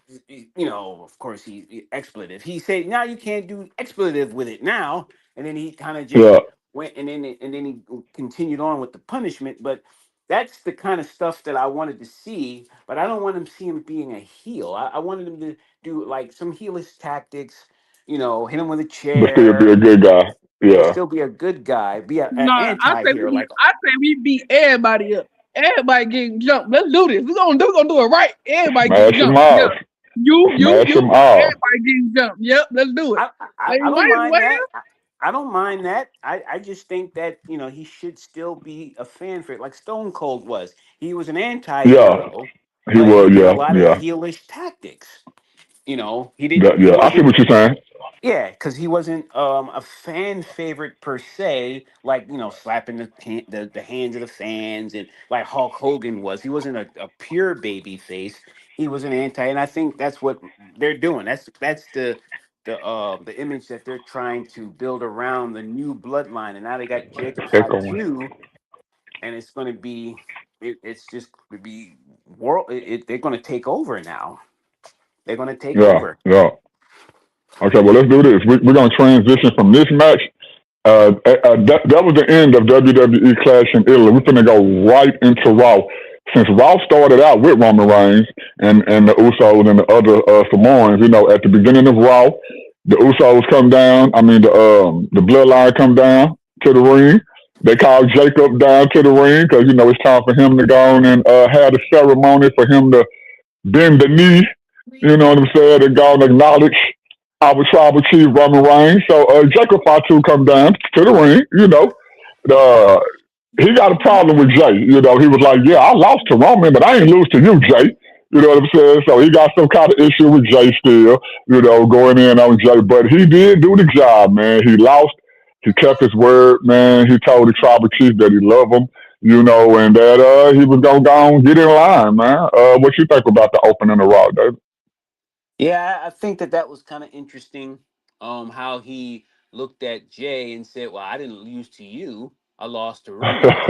Of course he expletive. He said, "Now you can't do expletive with it now." And then he kind of just Yeah. went, and then he continued on with the punishment. But that's the kind of stuff that I wanted to see. But I don't want him see him being a heel. I wanted him to do like some heelish tactics, hit him with a But still be a chair. good guy. Yeah, Yeah. still be a good guy, be an No, anti-hero. Like, I say we beat everybody up. Everybody getting jumped. Let's do this. We're gonna do it right. Everybody getting Smash them jumped. Yeah. off. You. Smash them off. Everybody getting jumped. Yep. Let's do it. They I don't might as mind well. that. I don't mind that. I just think that he should still be a fan favorite, like Stone Cold was. He was an Yeah, anti-hero, he but he was. did a Yeah, lot of yeah, heelish tactics. He didn't. He yeah. I see wasn't. what you're saying. Yeah, because he wasn't a fan favorite per se, like slapping the hands of the fans and like Hulk Hogan was. He wasn't a pure baby face. He was an anti, and I think that's what they're doing. That's the image that they're trying to build around the new bloodline, and now they got Jacob Echoing. Fatu, and it's going to be it's just going to be world. They're going to take over now. They're going to take Yeah, over. yeah. Okay, well, let's do this. We're going to transition from this match. That was the end of WWE Clash in Italy. We're going to go right into Raw. Since Raw started out with Roman Reigns and the Usos and the other Samoans, at the beginning of Raw, the Usos come down. I mean, the Bloodline come down to the ring. They call Jacob down to the ring because it's time for him to go on and have the ceremony for him to bend the knee. You know what I'm saying? And go and acknowledge our tribal chief Roman Reigns. So Jacob Fatu come down to the ring. Uh, he got a problem with Jay. He was like, "Yeah, I lost to Roman, but I ain't lose to you, Jay." You know what I'm saying? So he got some kind of issue with Jay still. Going in on Jay, but he did do the job, man. He lost. He kept his word, man. He told the tribal chief that he loved him. And that he was gonna go and get in line, man. What you think about the opening of Raw, David? Yeah, I think that was kind of interesting. How he looked at Jay and said, "Well, I didn't lose to you. I lost to Roman."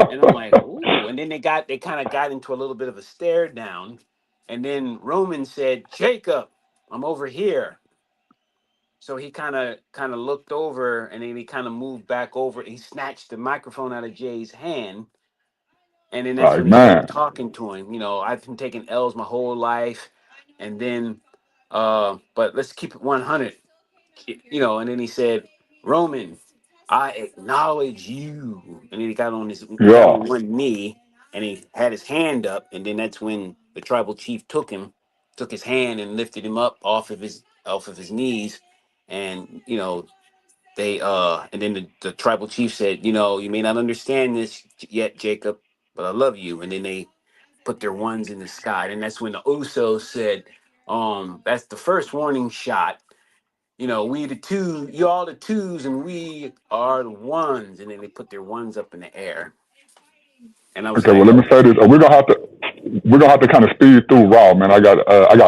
And I'm like, "Ooh!" And then they kind of got into a little bit of a stare down, and then Roman said, "Jacob, I'm over here." So he kind of looked over, and then he kind of moved back over. He snatched the microphone out of Jay's hand, and then that's Like, when he started man, talking to him. I've been taking L's my whole life, and then, but let's keep it 100. And then he said, "Roman, I acknowledge you." And then he got yeah, on one knee, and he had his hand up, and then that's when the tribal chief took his hand and lifted him up off of his knees, and and then the tribal chief said, "You may not understand this yet, Jacob, but I love you." And then they put their ones in the sky, and that's when the Usos said, "That's the first warning shot. We the two, you all the twos, and we are the ones." And then they put their ones up in the air, and I was okay. Well, like, let me say "Okay." this. We're gonna have to kind of speed through Raw, man. I got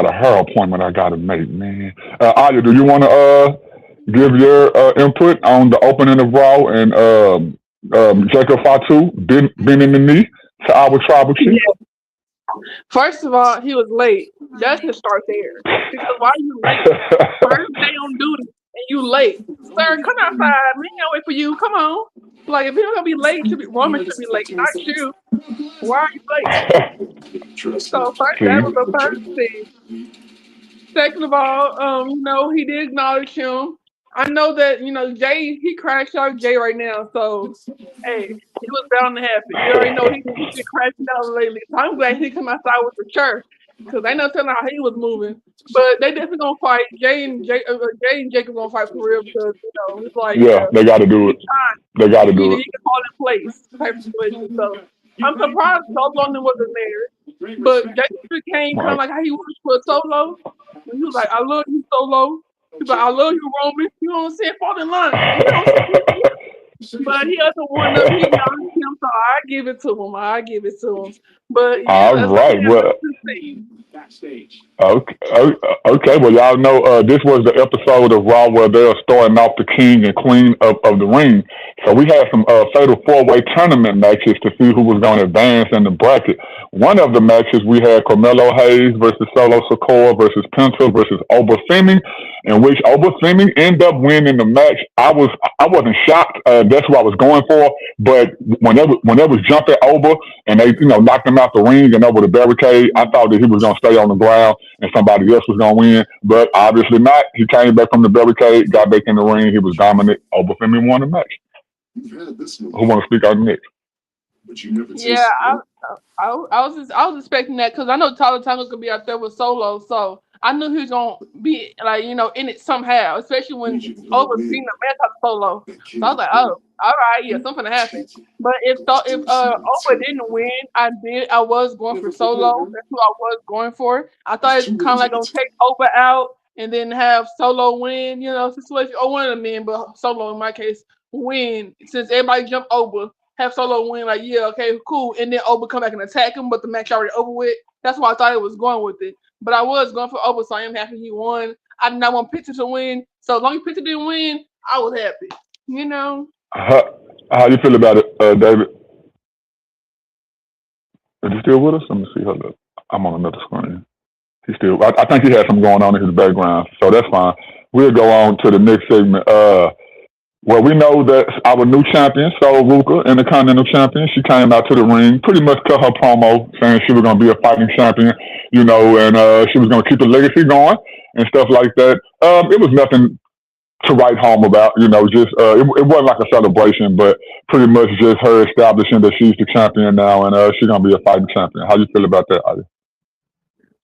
a hair appointment I gotta make, man. Aya, do you want to give your input on the opening of Raw and Jacob Fatu bending the knee to our tribal chief? Yeah. First of all, he was late. That should start there. Because why are you late? First day on duty and you late. Sir, come outside. We ain't gonna wait for you. Come on. Like if you're gonna be late, should be Roman should be late, not you. Why are you late? So first that was the first thing. Second of all, he did acknowledge him. I know that, Jay, he crashed out Jay right now, so hey, it was bound to happen. You already know he been crashing out lately. So I'm glad he come outside with the shirt. Cause they know telling how he was moving. But they definitely gonna fight. Jay and Jacob gonna fight for real because it's like, Yeah, yeah, they got to do it. it's time. They got to He do can it. fall in place type of situation. So I'm surprised Solo wasn't there. But Jacob became kind of Right. like how he was for Solo. And he was like, I love you, Solo. He's like, I love you, Roman. You know what I'm saying? Fall in line. But he also one up. He acknowledged him, so I give it to him. I give it to him. But yeah, All that's something right. that's Well, interesting. okay, okay. Well, y'all know this was the episode of Raw where they're starting off the king and queen of the ring. So we had some fatal four-way tournament matches to see who was going to advance in the bracket. One of the matches we had Carmelo Hayes versus Solo Sikoa versus Penta versus Oba Femi, in which Oba Femi ended up winning the match. I wasn't shocked. That's what I was going for. But when it was jumping Oba and they knocked him out the ring and over the barricade, I thought that he was going to stay on the ground and somebody else was going to win. But obviously not. He came back from the barricade, got back in the ring. He was dominant. Obafemi won the match. Who want to speak on the next? Yeah, I was expecting that because I know Tyler Tanner's gonna be out there with Solo, so I knew he was gonna be like in it somehow, especially when Ova's being the man of Solo. So I was like, oh, all right, yeah, something to happen. But if Ova didn't win, I was going for Solo. That's who I was going for. I thought it's kind of like gonna take Ova out and then have Solo win, situation or one of the men, but Solo in my case win since everybody jumped Ova have Solo win, like, yeah, okay, cool, and then Oba come back and attack him, but the match already over with. That's why I thought it was going with it. But I was going for Oba, so I am happy he won. I did not want Pitcher to win, so as long as Pitcher didn't win, I was happy. You know? How you feel about it, David? Is he still with us? Let me see. Hold up. I'm on another screen. He still. I think he had something going on in his background, so that's fine. We'll go on to the next segment. Well, we know that our new champion, Sol Ruka, and the Continental Champion, she came out to the ring, pretty much cut her promo, saying she was going to be a fighting champion, and she was going to keep the legacy going and stuff like that. It was nothing to write home about, just it wasn't like a celebration, but pretty much just her establishing that she's the champion now, and she's going to be a fighting champion. How you feel about that, Aya?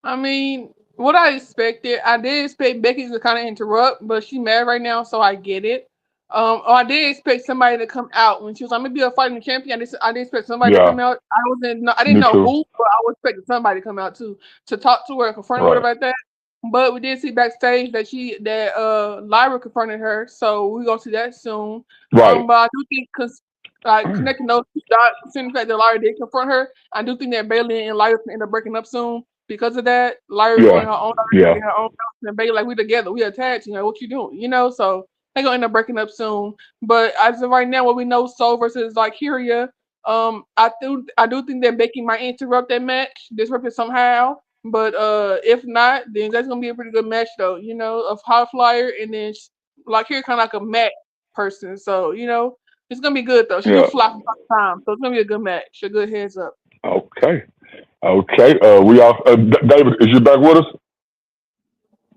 I mean, what I expected, I did expect Becky to kind of interrupt, but she's mad right now, so I get it. I did expect somebody to come out when she was like, "I'm gonna be a fighting champion." I did expect somebody to Yeah, come out. I didn't me know too. who, but I was expecting somebody to come out too to talk to her, confront her, Right, whatever like that. But we did see backstage that Lyra confronted her, so we gonna see that soon. right. But I do think like connecting those two dots, considering the fact that Lyra did confront her, I do think that Bailey and Lyra end up breaking up soon because of that. Lyra Yeah, going her own yeah, direction, her own house, and Bailey like we together, we attached. What you doing? So they gonna end up breaking up soon. But as of right now, what we know, Soul versus Valkyria. I do think that Becky might interrupt that match, disrupt it somehow. But if not, then that's gonna be a pretty good match though. Of High Flyer and then Valkyria kind of like a mat person. So it's gonna be good though. She do yeah. fly from time to time, so it's gonna be a good match. A good heads up. Okay, okay. We all. David, is you back with us?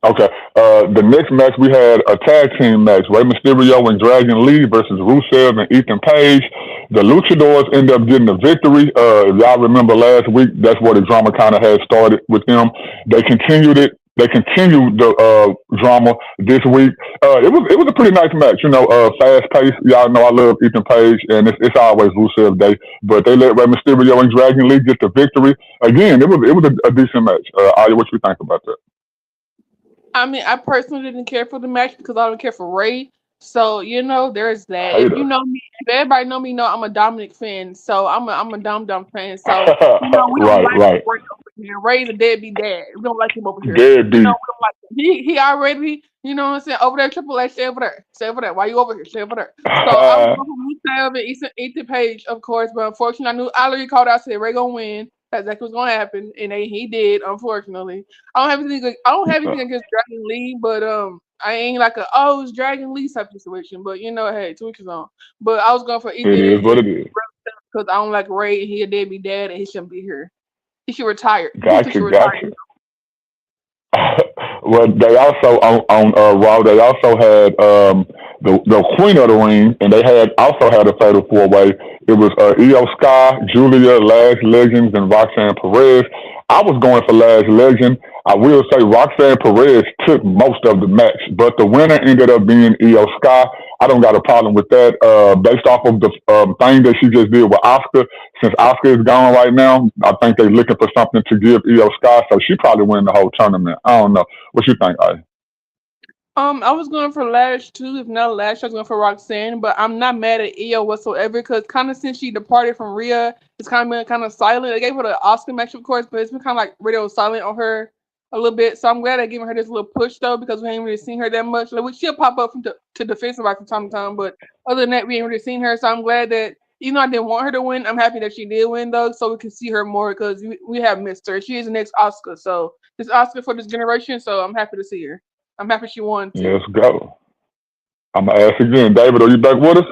Okay. The next match we had a tag team match: Rey Mysterio and Dragon Lee versus Rusev and Ethan Page. The Luchadors end up getting the victory. If y'all remember last week, that's where the drama kind of had started with them. They continued it. They continued the drama this week. It was a pretty nice match, fast paced. Y'all know I love Ethan Page, and it's always Rusev Day. But they let Rey Mysterio and Dragon Lee get the victory. Again, it was a decent match. Aya, what you think about that? I mean, I personally didn't care for the match because I don't care for Ray. So there's that. If you Hater. know me, if everybody know me, know I'm a Dominic fan. So I'm a Dom fan. So we don't Right, like right. Ray over here. Ray's a deadbeat dad. We don't like him over here. Deadbeat. We don't like him. He already, what I'm saying, over there. Triple H, stay over there. Stay over there. Why you over here? Stay over there. So I was going for Rusev and Ethan Page, of course. But unfortunately, I already called out. Said Ray gonna win. That's exactly what's gonna happen, and he did. Unfortunately. I don't have anything against Dragon Lee, but I ain't like it's Dragon Lee type of situation. But hey, to each his own. But I was going for It Ethan is and what it is. because I don't like Ray. He a deadbeat dad, and he shouldn't be here. He should retire. He Gotcha, should retire. gotcha. Well, they also on Raw. They also had the Queen of the Ring, and they had also had a fatal four way. It was Io Sky, Julia, Lash Legends, and Roxanne Perez. I was going for Lash Legend. I will say Roxanne Perez took most of the match, but the winner ended up being Io Sky. I don't got a problem with that. Based off of the thing that she just did with Oscar, since Oscar is gone right now, I think they're looking for something to give Io Sky, so she probably win the whole tournament. I don't know. What you think, I? I was going for Lash too. If not Lash, I was going for Roxanne. But I'm not mad at Io whatsoever because kind of since she departed from Rhea, it's kind of been kind of silent. They gave her the Oscar match, of course, but it's been kind of like radio silent on her a little bit. So I'm glad they're giving her this little push though because we ain't really seen her that much. Like she'll pop up to defensive right from time to time, but other than that, we ain't really seen her. So I'm glad that even though I didn't want her to win, I'm happy that she did win though, so we can see her more because we have missed her. She is the next Oscar, so this Oscar for this generation. So I'm happy to see her. I'm happy she won too. Let's go. I'm gonna ask again, David. Are you back with us?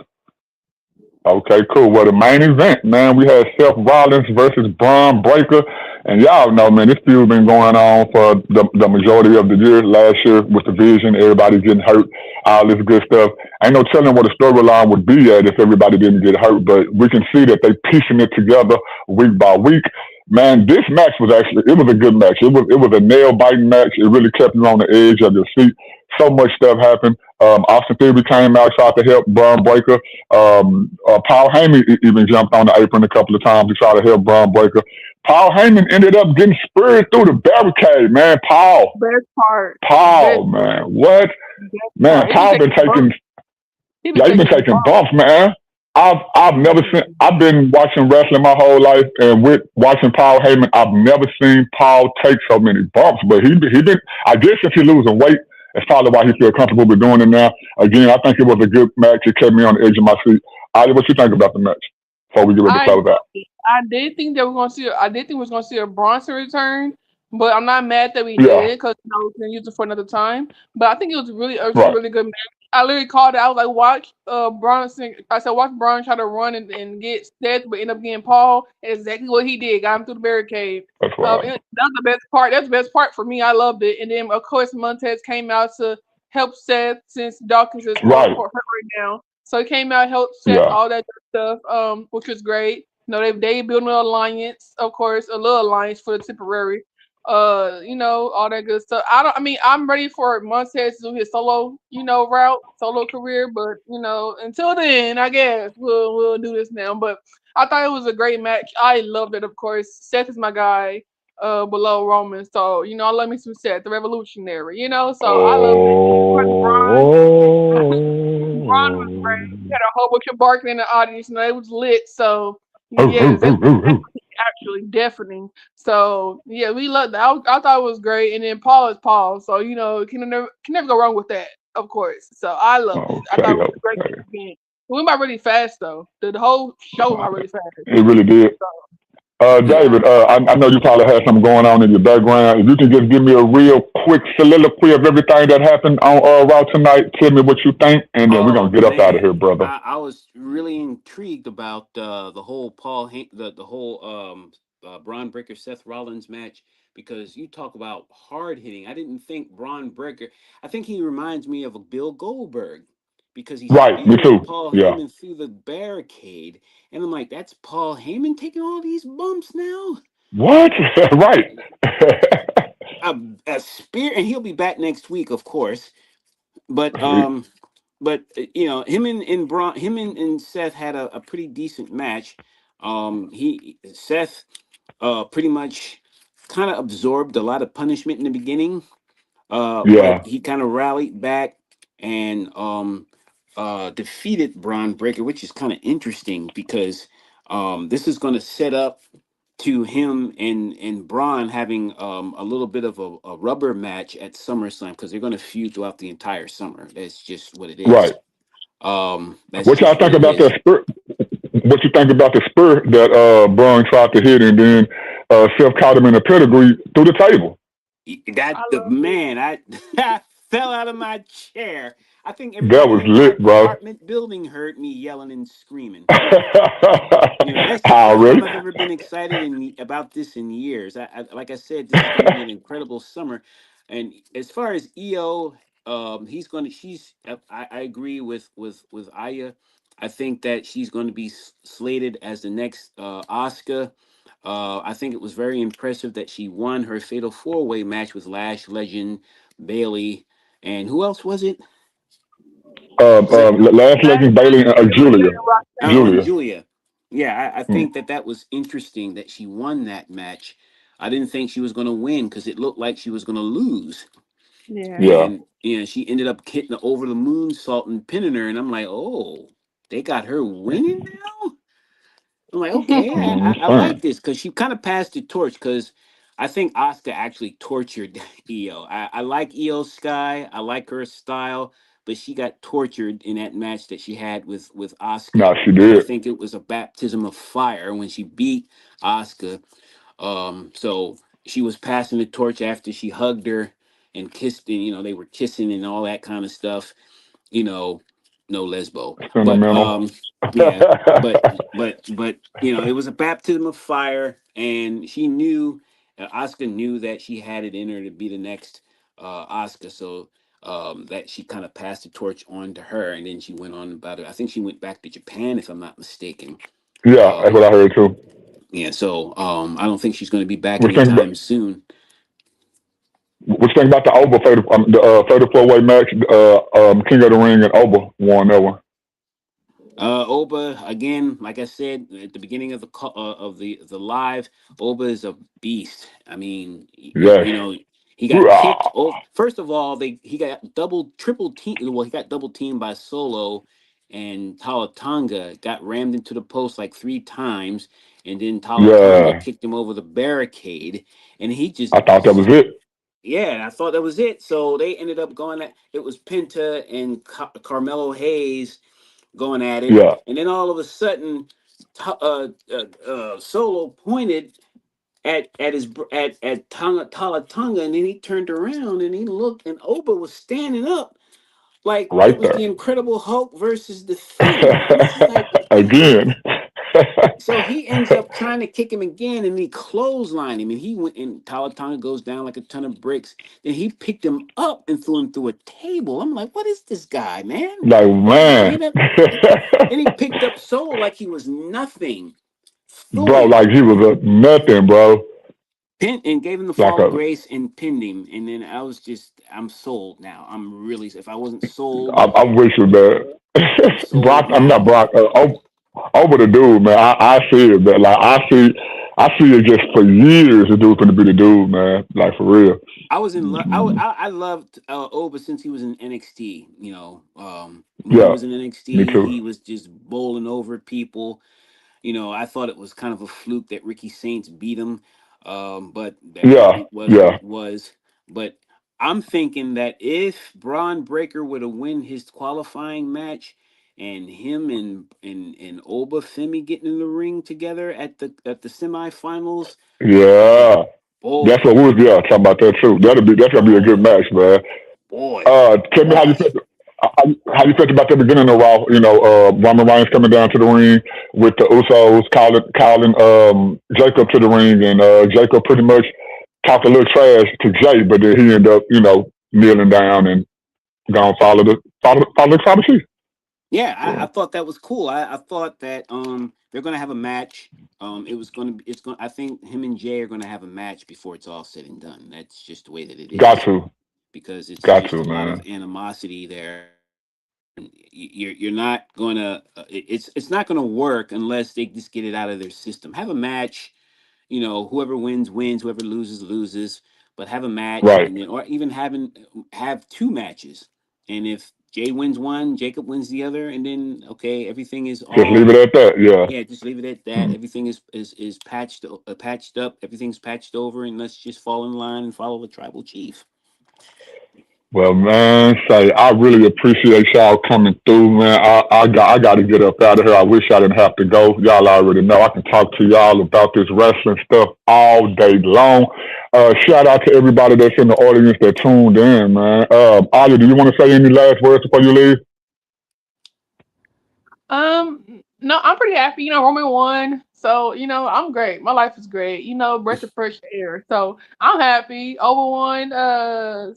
Okay, cool. Well, the main event, man, we had Seth Rollins versus Braun Breaker. And y'all know, man, this feud been going on for the majority of the year. Last year with the Vision, everybody getting hurt, all this good stuff. Ain't no telling what the storyline would be at if everybody didn't get hurt, but we can see that they piecing it together week by week. Man, this match was actually, it was a good match. It was a nail biting match. It really kept you on the edge of your seat. So much stuff happened. Austin Theory came out, tried to help Braun Breaker. Paul Heyman even jumped on the apron a couple of times to try to help Braun Breaker. Paul Heyman ended up getting spurred through the barricade, man. Best part. Best Paul, man, what? best Man, part. He been Paul been taking taking, bumps. He been yeah, he been taking taking bumps. bumps, man. I've never seen. I've been watching wrestling my whole life, and with watching Paul Heyman, I've never seen Paul take so many bumps. But he been. I guess if he's losing weight, that's probably why he feel comfortable with doing it now. Again, I think it was a good match. It kept me on the edge of my seat. Ali, what you think about the match before we get ready to I close out? loved it. I did think that we're gonna see. I did think we was gonna see a Bronson return, but I'm not mad that we Yeah, did because we can use it for another time. But I think it was a right, really good match. I literally called it. I was like, watch Bronson. I said, watch Bron try to run and get Seth, but end up getting Paul. And exactly what he did. Got him through the barricade. that's right, That's the best part. That's the best part for me. I loved it. And then of course Montez came out to help Seth since Dawkins is right, hurt right now. So he came out, helped Seth, yeah. all that stuff, which was great. They built an alliance, of course, a little alliance for the temporary. All that good stuff. I mean, I'm ready for Montez to do his solo, route, solo career, but until then, I guess we'll do this now. But I thought it was a great match. I loved it, of course. Seth is my guy, below Roman. So, I love me some Seth, the revolutionary, so I loved it. Ron was great. We had a whole bunch of barking in the audience. It was lit. So yes, that's actually deafening. So yeah, we loved that. I thought it was great. And then Paul is Paul, so can never go wrong with that. Of course. So I loved it. I Okay, thought it was a great okay. event. We went by really fast though. The whole show went by really fast. It really did. So yeah. David, I know you probably had something going on in your background. If you can just give me a real quick soliloquy of everything that happened on Raw tonight, tell me what you think, and then we're gonna Oh get up out of man, here, brother. I was really intrigued about the whole the whole Braun Breaker Seth Rollins match because you talk about hard hitting. I didn't think Braun Breaker. I think he reminds me of a Bill Goldberg because he Right, me speared too. Paul Yeah. Heyman through the barricade, and I'm like, that's Paul Heyman taking all these bumps now. What? Right. A, a spear, and he'll be back next week, of course. But See, him and Seth had a pretty decent match. He Seth pretty much kind of absorbed a lot of punishment in the beginning, but yeah. he kind of rallied back and defeated Braun Breaker, which is kind of interesting because this is going to set up to him and Braun having a little bit of a rubber match at SummerSlam because they're going to feud throughout the entire summer. That's just what it is. Right. That's What y'all just what think it about is. that spur? What you think about the spur that Braun tried to hit, and then Seth caught him in a pedigree through the table? That I the loved it. man, I I fell out of my chair. I think That everybody was in my lit, bro. apartment building heard me yelling and screaming. That's the first Already. time I've ever been excited about this in years. Like I said, this is going to be an incredible summer. And as far as EO, he's going to. She's. I agree with Aya. I think that she's going to be slated as the next Oscar. I think it was very impressive that she won her Fatal Four Way match with Lash Legend, Bailey, and who else was it? Was that Last Last Legend Bailey and Legend was Julia. Julia and Julia. Julia? Yeah, I Hmm. think that was interesting that she won that match. I didn't think she was going to win because it looked like she was going to lose, Yeah. Yeah. and she ended up hitting the over the moonsault and pinning her, and I'm like, oh, they got her winning now. I'm like, okay, I like Fine. this because she kind of passed the torch because I think Oscar actually tortured EO. I like EO Sky, I like her style, but she got tortured in that match that she had with Oscar, No, she and I did. think it was a baptism of fire when she beat Oscar. So she was passing the torch after she hugged her and kissed, and they were kissing and all that kind of stuff, you know no lesbo. But Sentimental. yeah, but it was a baptism of fire, and she knew, Oscar knew that she had it in her to be the next Oscar, so that she kind of passed the torch on to her, and then she went on about it. I think she went back to Japan, if I'm not mistaken. Yeah, that's Um, what I heard too. yeah, so I don't think she's going to be back What you think about anytime soon. what you think about the Oba fatal 4-way match? King of the Ring and Oba won that one. Oba again, like I said at the beginning of the live, Oba is a beast. I mean, Yes. he got kicked. Hoo-ah. Oh, first of all, he got triple team. Well, he got double teamed by Solo, and Talatanga got rammed into the post like 3 times, and then Talatanga Yeah. kicked him over the barricade, and he I just thought that was it. yeah, I thought that was it. So they ended up going at it was Penta and Carmelo Hayes going at it, Yeah. and then all of a sudden, Solo pointed at Tala Tonga, and then he turned around and he looked, and Oba was standing up like it Right was there. the Incredible Hulk versus the Thing, and it's like what the heck. Again. So he ends up trying to kick him again, and he clotheslined him, and he went and Talatanga goes down like a ton of bricks. Then he picked him up and threw him through a table. I'm like, what is this guy, man? Like, And he, man. then he picked up Solo like he was nothing, threw Bro, him, like he was a nothing, bro. pinned, and gave him the Like fall of a grace and pinned him. And then I'm sold now. I'm really, if I wasn't sold, I'm with you, man. I'm Brock, sold I'm not now. Brock. Over the dude, man. I see it, man. Like I see it just for years. The dude's gonna be the dude, man. Like for real. I was in love. I loved Oba since he was in NXT. When he Yeah, was in me NXT, too. he was just bowling over people. I thought it was kind of a fluke that Ricky Saints beat him, but Yeah, it was what yeah, it was. But I'm thinking that if Braun Breaker were to win his qualifying match, and him and Oba Femi getting in the ring together at the semifinals, oh yeah. That's what boy, we was talking about that too. That's gonna be a good boy, match, man. boy, Tell me how you boy. felt. How you felt about the beginning of Raw? Roman Reigns coming down to the ring with the Usos calling Jacob to the ring, and Jacob pretty much talked a little trash to Jay, but then he ended up, kneeling down and gonna follow the tribal chief. Yeah, I So, thought that was cool. I thought that they're gonna have a match. It was gonna be it's gonna I think him and Jay are gonna have a match before it's all said and done. That's just the way that it got is, to, because it's got just a to, lot of man. animosity there. You're not gonna it's not gonna work unless they just get it out of their system. Have a match, whoever wins wins, whoever loses loses, but have a match, Right. and then or even have 2 matches, and if Jay wins one, Jacob wins the other, and then okay, everything is Just leave all it at that. Yeah. yeah, just leave it at that. Everything is patched up, everything's patched over, and let's just fall in line and follow the tribal chief. Well, man, say I really appreciate y'all coming through, man. I got to get up out of here. I wish I didn't have to go. Y'all already know I can talk to y'all about this wrestling stuff all day long. Shout out to everybody that's in the audience that tuned in, man. Aya, do you want to say any last words before you leave? No, I'm pretty happy. Roman won. So, I'm great. My life is great. Breath of fresh air. So I'm happy. Over one.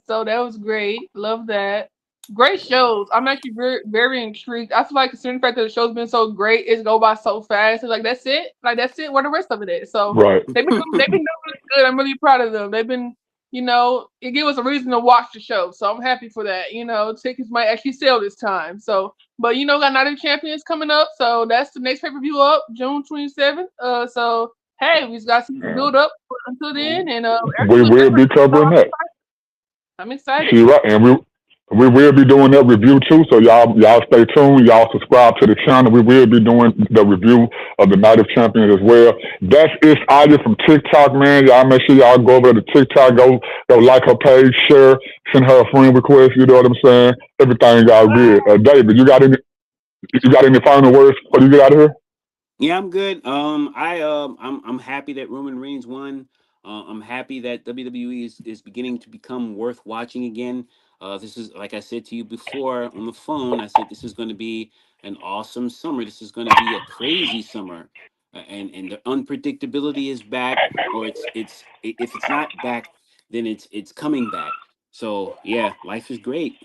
So that was great. Love that. Great shows. I'm actually very, very intrigued. I feel like considering the fact that the show's been so great, it's go by so fast. It's like that's it. Like that's it. Where the rest of it is. So Right. they've been doing really good. I'm really proud of them. They've been, it gave us a reason to watch the show. So I'm happy for that. Tickets might actually sell this time. So but got Night of Champions coming up, so that's the next pay-per-view up, June 27th. So hey, we just got some Yeah. build up until then, and We actually look will different. be So covering that. I'm excited. See, right, and we will be doing that review too. So y'all stay tuned. Y'all subscribe to the channel. We will be doing the review of the Night of Champions as well. That's it. Aya from TikTok, man. Y'all make sure y'all go over to TikTok. Go like her page, share, send her a friend request. You know what I'm saying? Everything all good. David, you got any final words before you get out of here? Yeah, I'm good. I'm happy that Roman Reigns won. I'm happy that WWE is beginning to become worth watching again. This is, like I said to you before on the phone, I said this is going to be an awesome summer. This is going to be a crazy summer. And the unpredictability is back, or if it's not back, then it's coming back. So yeah, life is great.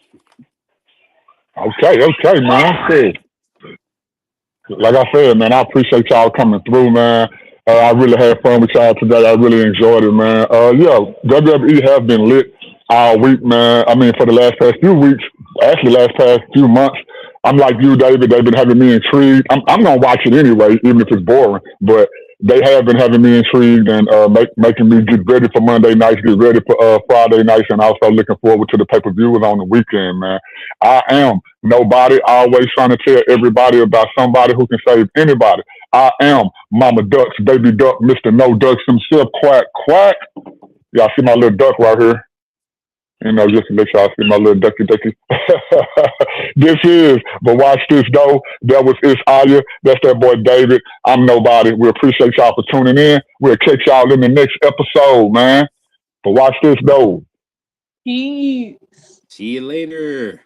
Okay, man. Shit. Like I said, man, I appreciate y'all coming through, man. I really had fun with y'all today. I really enjoyed it, man. Yeah, WWE has been lit all week, man. I mean, for the last past few weeks, actually last past few months. I'm like you, David. They've been having me intrigued. I'm gonna watch it anyway, even if it's boring. But they have been having me intrigued and making me get ready for Monday nights, get ready for Friday nights, and also looking forward to the pay per views on the weekend, man. I am nobody, always trying to tell everybody about somebody who can save anybody. I am Mama Ducks, Baby Duck, Mr. No Ducks himself, quack, quack. Y'all see my little duck right here? You know, just to make sure I see my little ducky ducky. This is, but watch this though. That was It's Aya. That's that boy David. I'm nobody. We appreciate y'all for tuning in. We'll catch y'all in the next episode, man. But watch this though. Peace. See you later.